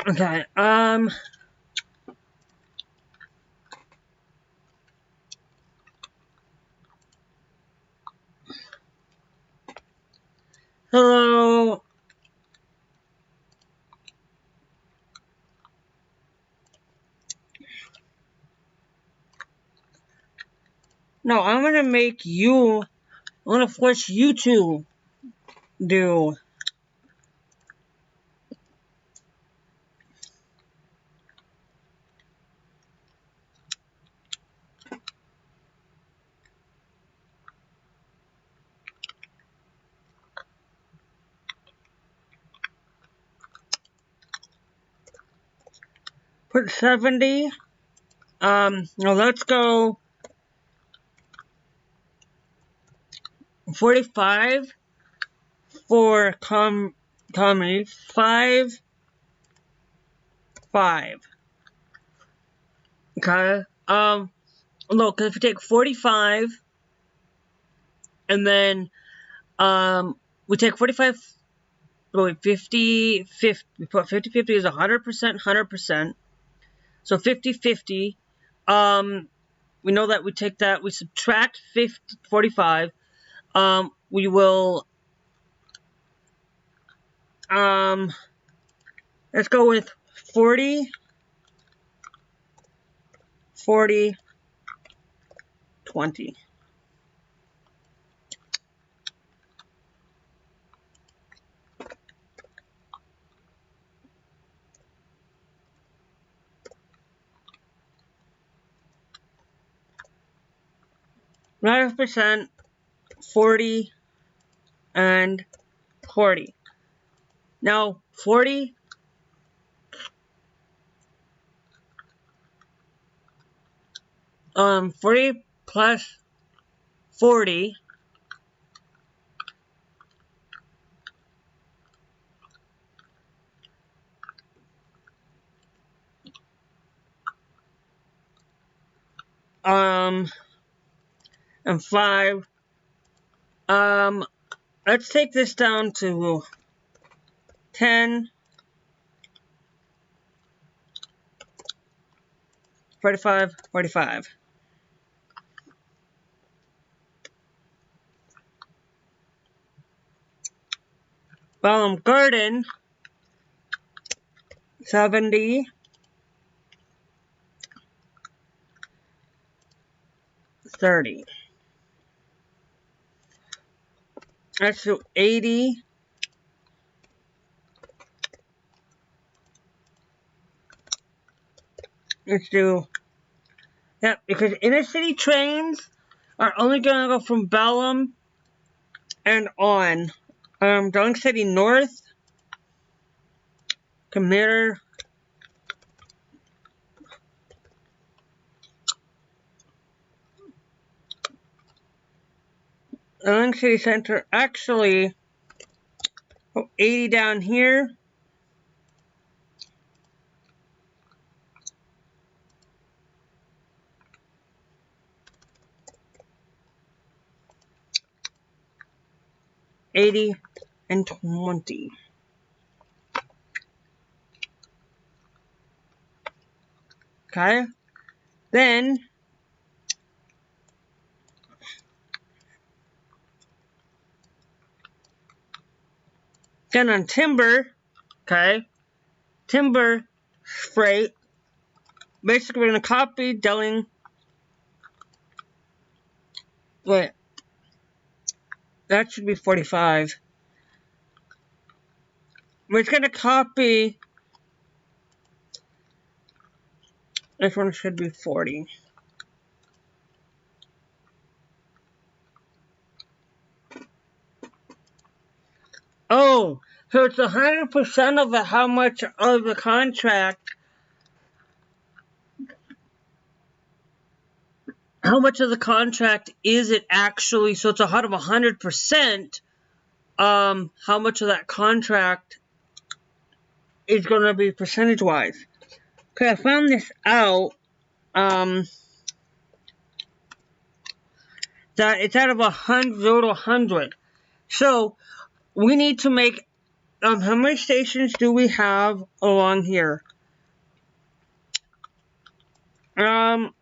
Okay, hello. No, I'm gonna make you, I'm gonna force you to do. Put 70. No, let's go 45 for comedy. 5, 5. Okay. Look, if you take 45, and then, we take 45, wait, 50, 50, we put 50, 50 is 100%, 100%. So 50, 50. We know that we take that, we subtract 50, 45. We will, let's go with 40, 40, 20. %, 40, and 40. Now, 40, plus 40, and 5, let's take this down to 10, 45, 45. Garden, 70, 30. Let's do 80, let's do, yep, because inner city trains are only gonna go from Bellum and on. Dunk City North, Commuter, Dunk City Center, actually, 80 down here. $80 and $20. Okay. Then on timber, okay. Timber freight. Basically, we're gonna copy Delling. Wait, that should be 45. We're just gonna copy. This one should be 40. Oh, so it's 100% of how much of the contract. How much of the contract is it actually? So it's out of 100%. How much of that contract is going to be percentage-wise? Okay, I found this out. That it's out of 0 to 100. So we need to make how many stations do we have along here? 1,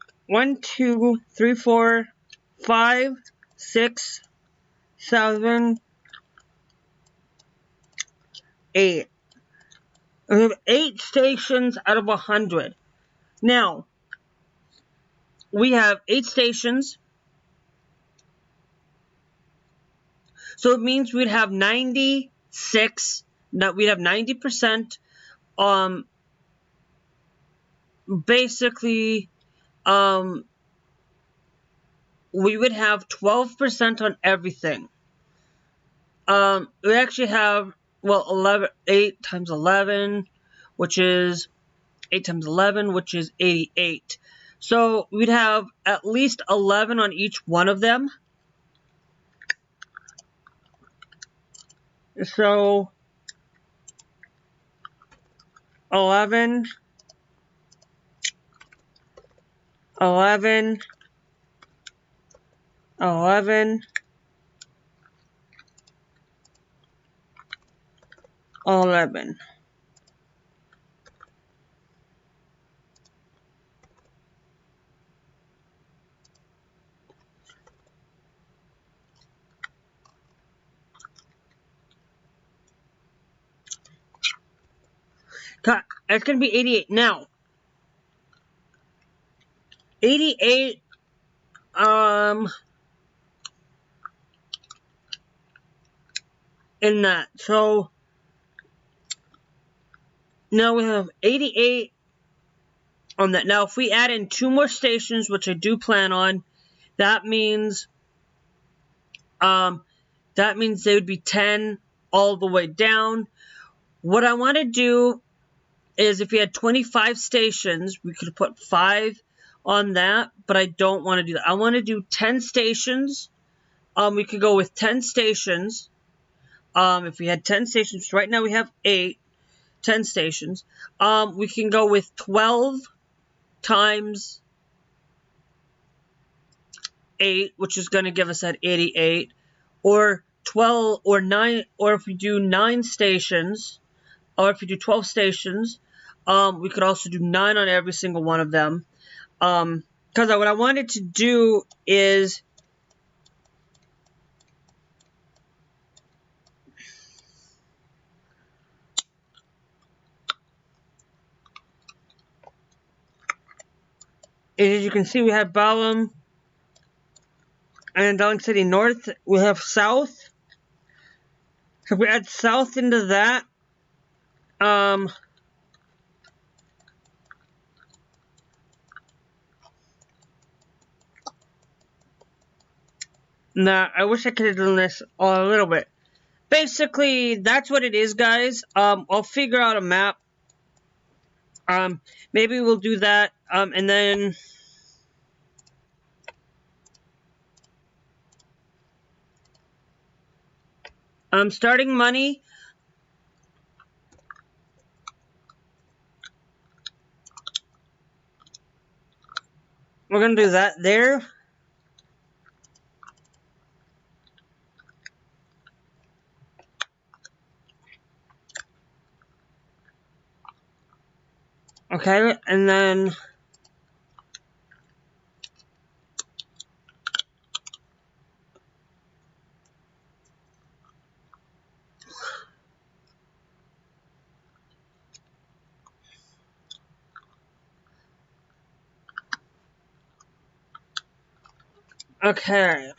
2, 3, 4, 5, 6, 7, 8. We have 8 stations out of 100. Now, we have 8 stations. So it means we'd have 96, we'd have 90%, basically, we would have 12% on everything. We actually have, well, 8 times 11, which is 8 times 11, which is 88. So we'd have at least 11 on each one of them. So 11, 11, 11, 11. It's going to be 88. Now, 88, in that. So, now we have 88 on that. Now, if we add in 2 more stations, which I do plan on, that means they would be 10 all the way down. What I want to do is if we had 25 stations, we could put 5 on that, but I don't want to do that. I want to do 10 stations. We could go with 10 stations. If we had 10 stations, right now we have 8, 10 stations. We can go with 12 times 8, which is going to give us that 88, or 12, or 9, or if we do 9 stations, or if we do 12 stations, we could also do 9 on every single one of them. Because what I wanted to do is as you can see, we have Balam and Darling City North. We have South. So if we add South into that, nah, I wish I could have done this a little bit. Basically, that's what it is, guys. I'll figure out a map. Maybe we'll do that, and then starting money. We're gonna do that there. Okay, and then okay.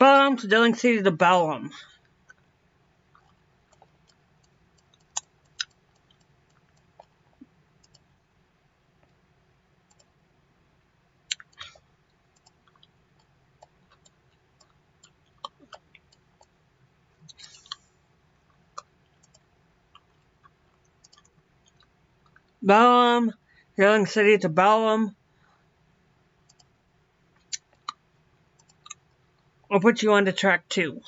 Balam to Darling City to Balam. Balam Healing City to Balam. I'll put you on to track 2.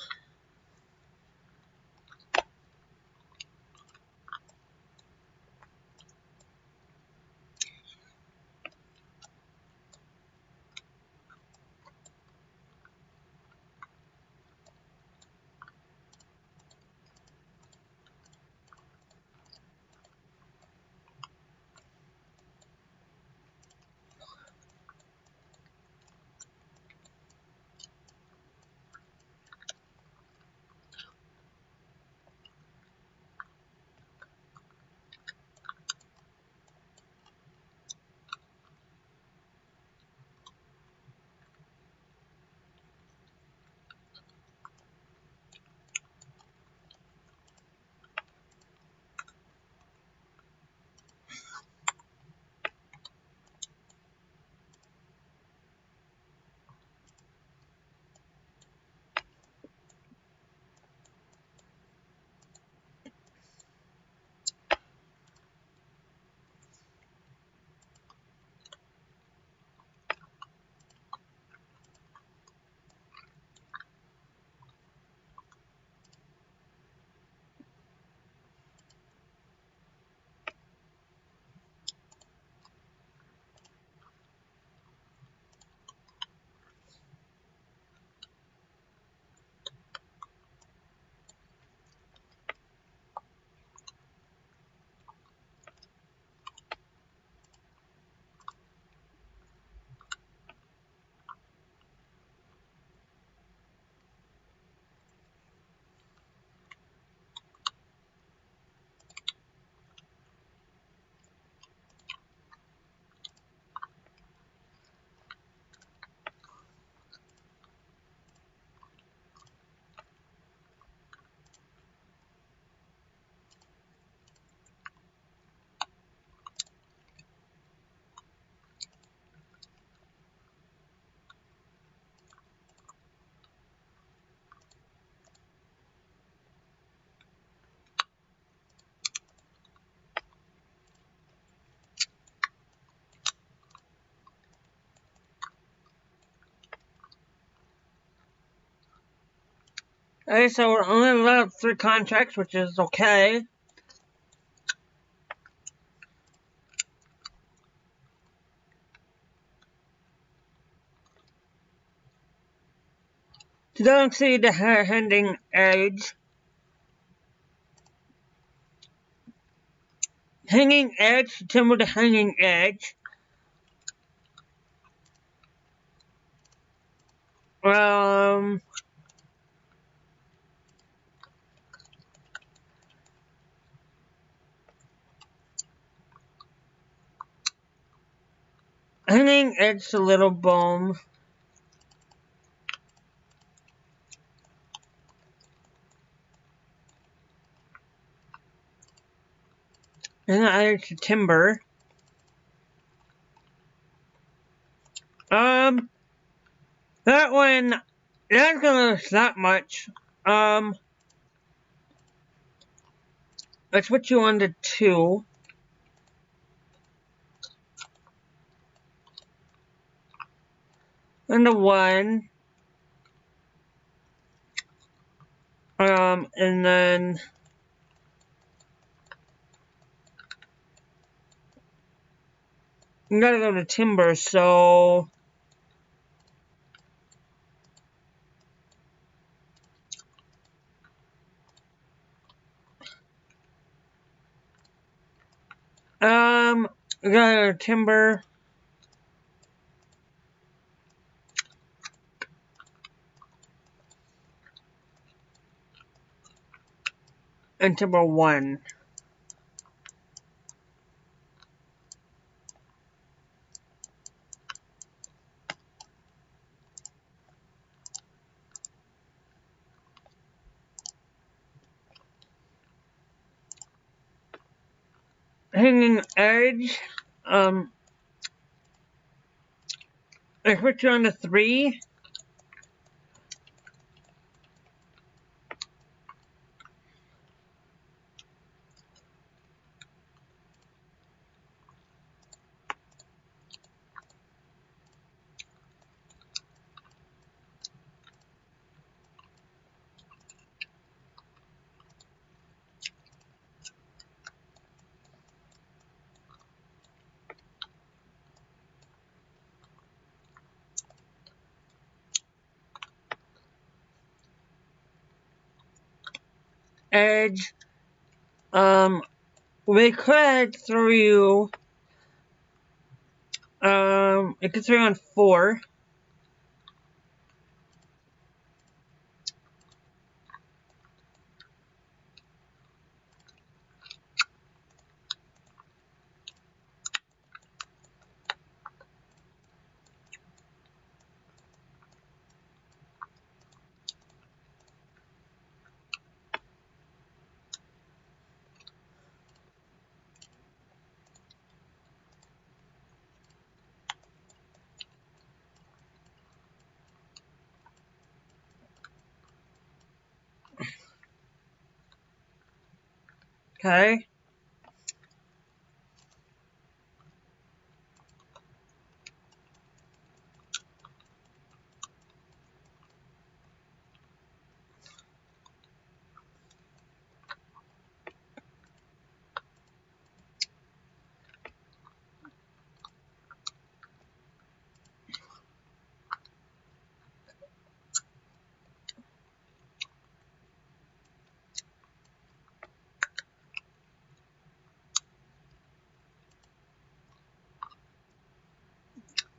Okay, so we're only allowed 3 contracts, which is okay. To don't see the Hanging Edge. Hanging Edge, Timber the Hanging Edge. Hanging Edge to Little Bone. Hanging Edge to Timber. That one, that's gonna lose that much. Let's put you on to 2. And to 1. And then you gotta go to Timber, so you gotta go to Timber. And Timber 1. Hanging Edge, I put you on to 3. edge. We could throw you, it could throw you on 4. Okay.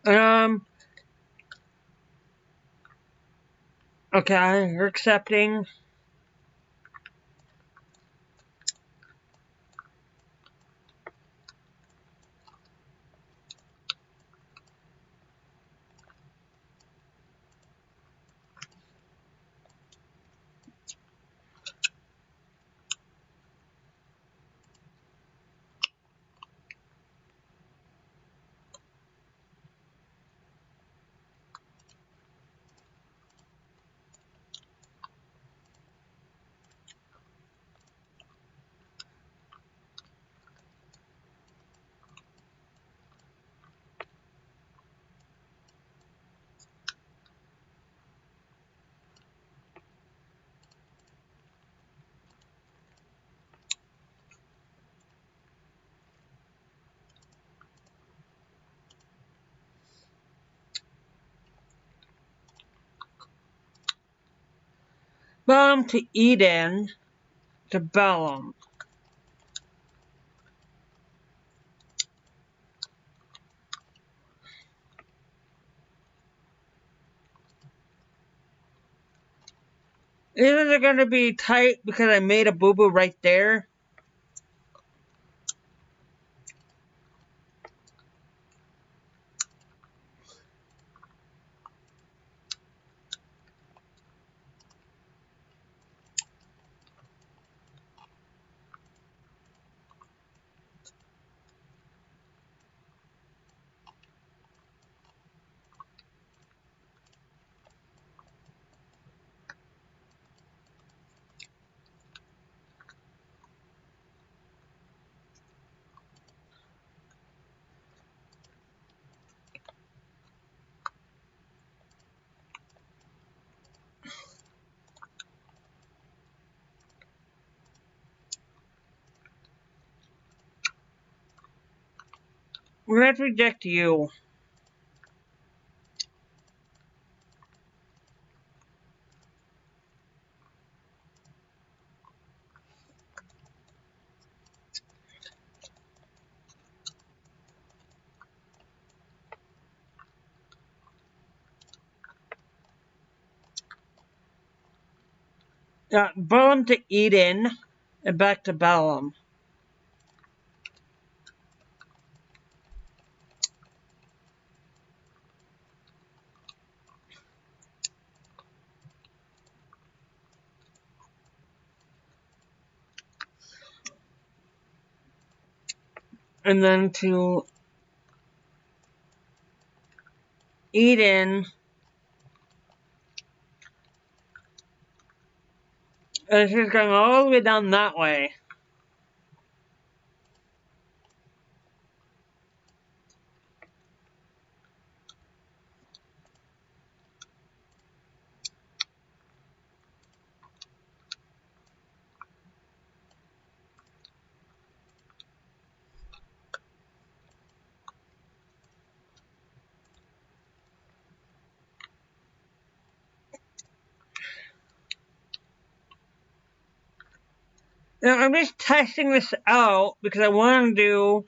Um, okay, you're accepting. Bum to Eden to Bellum. Isn't it going to be tight because I made a boo-boo right there? We're going to reject you. Bellum to Eden and back to Bellum. And then to Eden. And she's going all the way down that way. Now, I'm just testing this out because I want to do...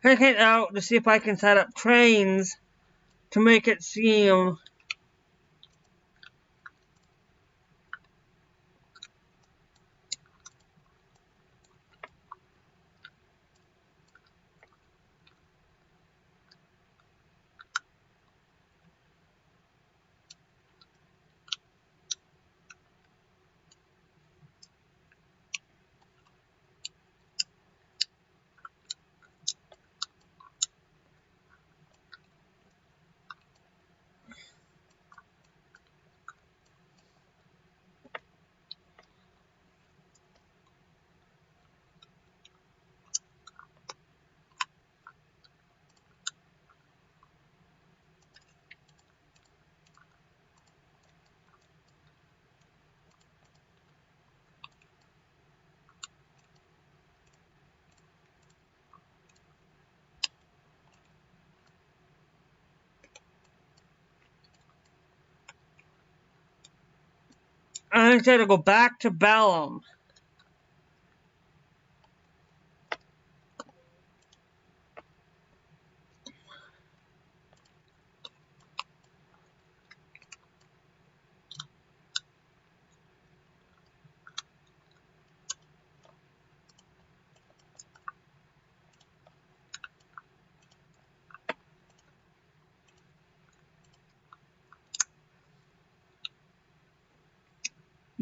Check it out to see if I can set up trains to make it seem... I said to go back to Bellum.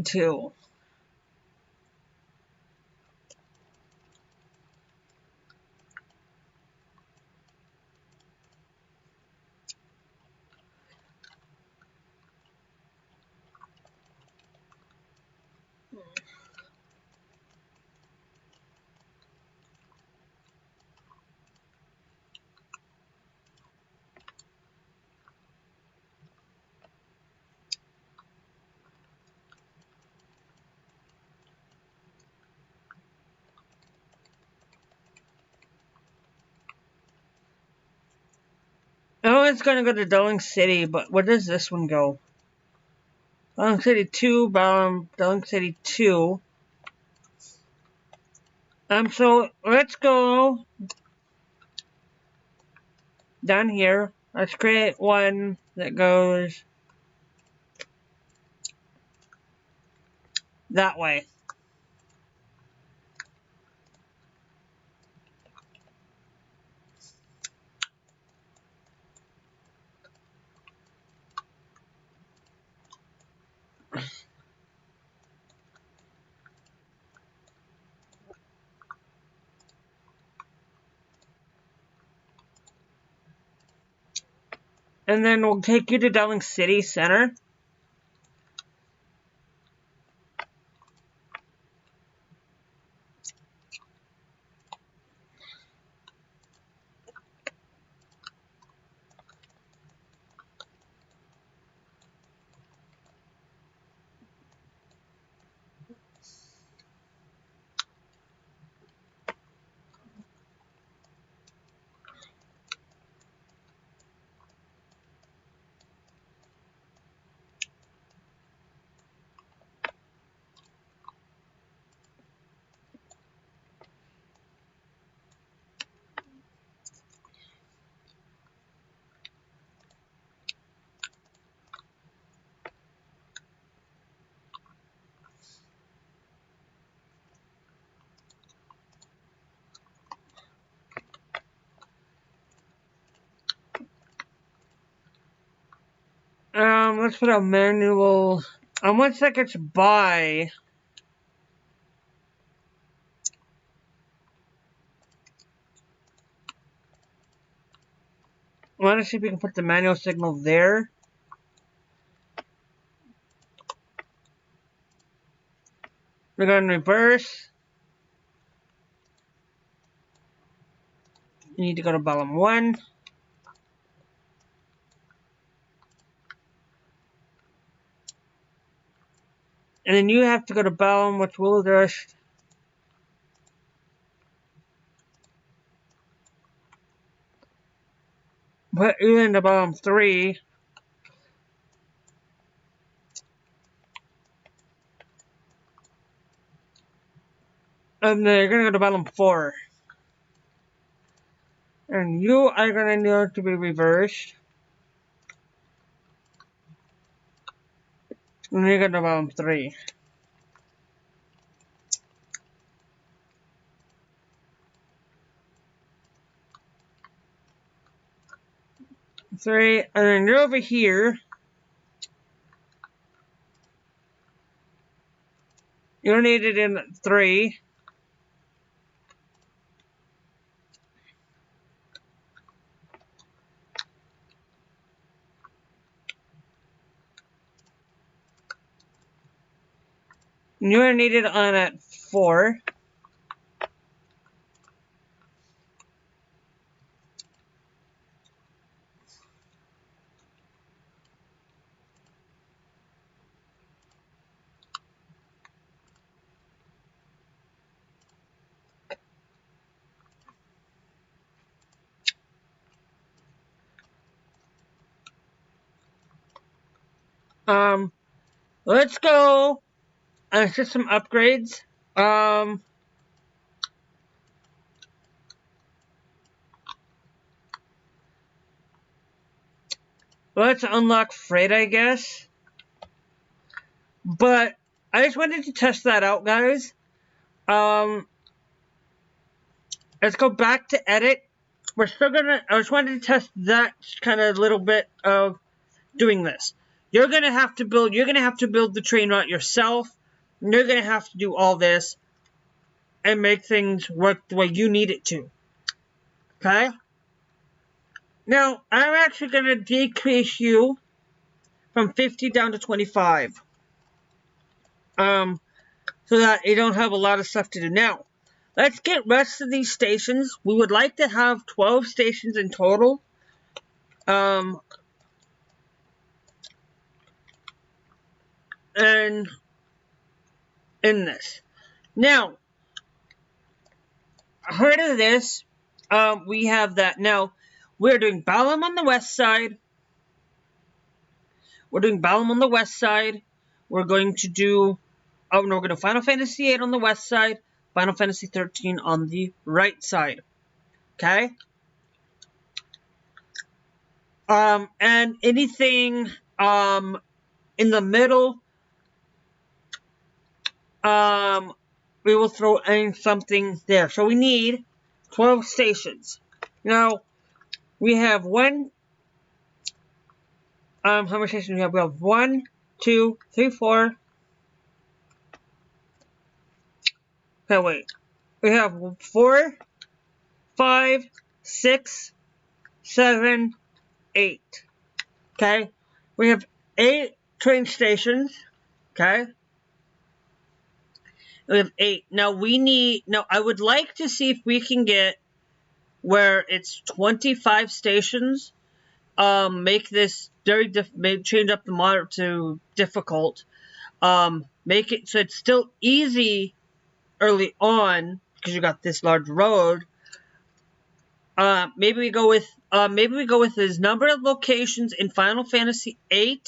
Two. Oh, it's gonna go to Dulling City, but where does this one go? Dulling City 2, Bellum, Dulling City 2. So let's go down here. Let's create one that goes that way. And then we'll take you to Dulling City Center. Let's put a manual. Once that gets by, I want to see if we can put the manual signal there. We're going to reverse. You need to go to Bellum 1. And then you have to go to Bellum, which will just... put you in the bottom 3. And then you're gonna go to bottom 4. And you are gonna need to be reversed. And then you go to bottom 3. 3, and then you're over here. You'll need it in 3. You're gonna need it on at 4. Let's go system upgrades. Let's unlock freight, I guess. But I just wanted to test that out, guys. Let's go back to edit. We're still gonna. I just wanted to test that kind of little bit of doing this. You're gonna have to build. You're gonna have to build the train route yourself. You're gonna have to do all this and make things work the way you need it to. Okay. Now I'm actually gonna decrease you from 50 down to 25. So that you don't have a lot of stuff to do. Now, let's get rest of these stations. We would like to have 12 stations in total. And in this. Now, heard of this, we have that. Now, we're doing Balam on the west side. We're doing Balam on the west side. We're going to do, no, we're going to Final Fantasy VIII on the west side. Final Fantasy 13 on the right side. Okay? And anything, in the middle, we will throw in something there. So we need 12 stations. Now, we have how many stations do we have? We have 1, 2, 3, 4. Okay, wait. We have 4, 5, 6, 7, 8. Okay? We have 8 train stations. Okay? We have 8. Now, I would like to see if we can get where it's 25 stations. Make this change up the moderate to difficult. Make it so it's still easy early on because you got this large road. Maybe we go with this number of locations in Final Fantasy VIII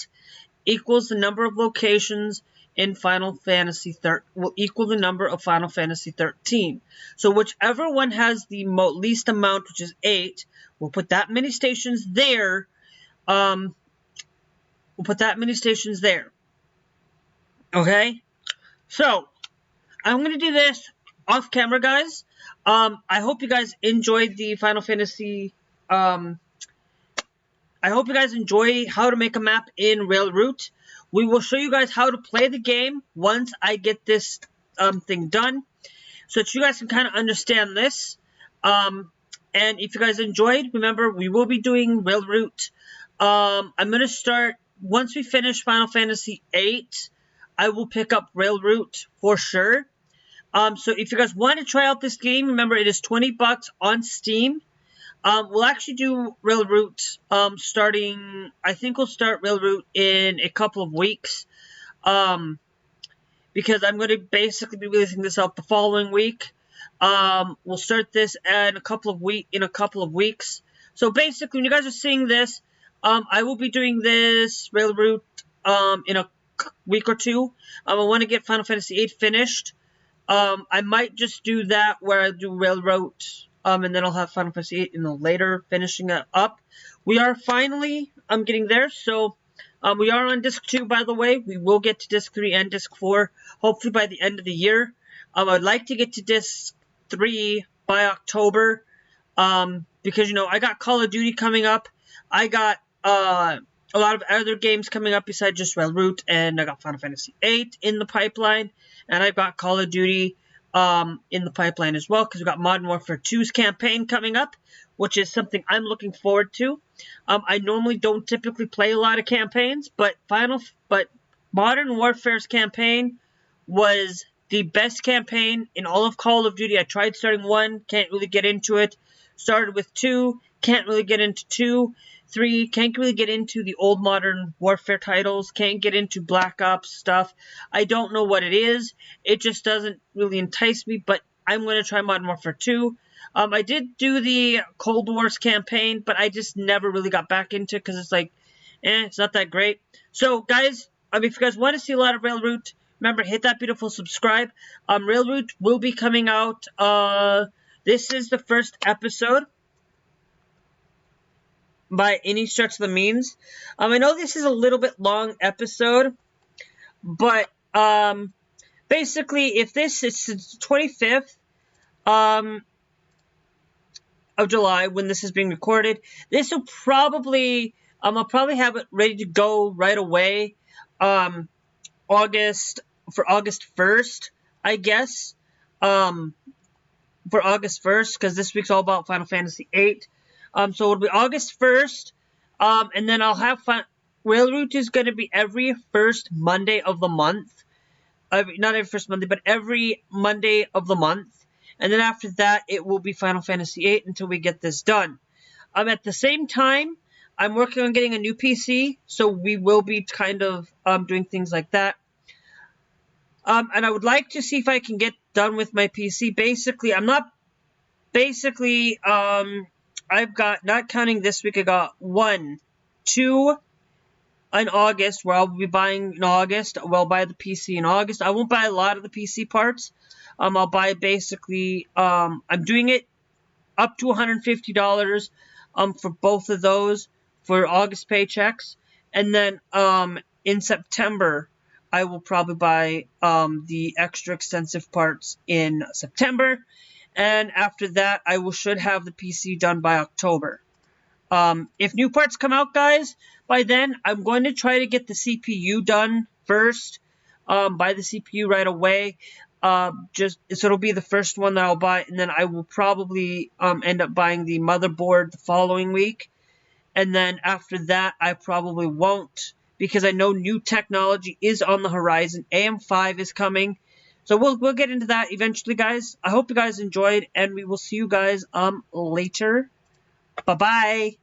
equals the number of locations in Final Fantasy 13 will equal the number of Final Fantasy 13. So whichever one has the least amount, which is 8, we'll put that many stations there. We'll put that many stations there. Okay? So, I'm going to do this off camera, guys. I hope you guys enjoyed the Final Fantasy, I hope you guys enjoy how to make a map in Railroute. We will show you guys how to play the game once I get this thing done, so that you guys can kind of understand this. And if you guys enjoyed, remember, we will be doing Railroute. I'm going to start, once we finish Final Fantasy VIII, I will pick up Railroute for sure. So if you guys want to try out this game, remember, it is $20 on Steam. We'll actually do Railroute, I think we'll start Railroute in a couple of weeks, because I'm going to basically be releasing this out the following week. We'll start this in a couple of weeks, So basically, when you guys are seeing this, I will be doing this Railroad in a week or two. I want to get Final Fantasy VIII finished. I might just do that where I do Railroad, and then I'll have Final Fantasy VIII in the later, finishing it up. We are finally, getting there, so, we are on Disc 2, by the way. We will get to Disc 3 and Disc 4, hopefully by the end of the year. I'd like to get to Disc 3 by October, because, you know, I got Call of Duty coming up. I got, a lot of other games coming up besides just Railroad, and I got Final Fantasy VIII in the pipeline, and I've got Call of Duty in the pipeline as well, because we've got Modern Warfare 2's campaign coming up, which is something I'm looking forward to. I normally don't typically play a lot of campaigns, but Modern Warfare's campaign was the best campaign in all of Call of Duty. I tried starting 1, can't really get into it. Started with 2, can't really get into 2. 3, can't really get into the old Modern Warfare titles, can't get into Black Ops stuff. I don't know what it is. It just doesn't really entice me, but I'm going to try Modern Warfare 2. I did do the Cold Wars campaign, but I just never really got back into it because it's like, it's not that great. So, guys, if you guys want to see a lot of Railroad, remember, hit that beautiful subscribe. Railroad will be coming out. This is the first episode by any stretch of the means. I know this is a little bit long episode, but basically, if this is the 25th of July when this is being recorded, this will probably I'll probably have it ready to go right away. August 1st, I guess. For August 1st, because this week's all about Final Fantasy VIII. So it'll be August 1st, and then I'll have Railroad is going to be every first Monday of the month. Not every first Monday, but every Monday of the month. And then after that, it will be Final Fantasy VIII until we get this done. At the same time, I'm working on getting a new PC, so we will be kind of doing things like that. And I would like to see if I can get done with my PC. I've got, not counting this week, I got 1, 2 in August, where I'll be buying in August. I'll buy the PC in August. I won't buy a lot of the PC parts. I'll buy basically, I'm doing it up to $150 for both of those for August paychecks. And then in September, I will probably buy the extra extensive parts in September. And after that, I should have the PC done by October. If new parts come out, guys, by then, I'm going to try to get the CPU done first. Buy the CPU right away. So it'll be the first one that I'll buy, and then I will probably end up buying the motherboard the following week. And then after that, I probably won't, because I know new technology is on the horizon. AM5 is coming. So we'll get into that eventually, guys. I hope you guys enjoyed, and we will see you guys later. Bye-bye.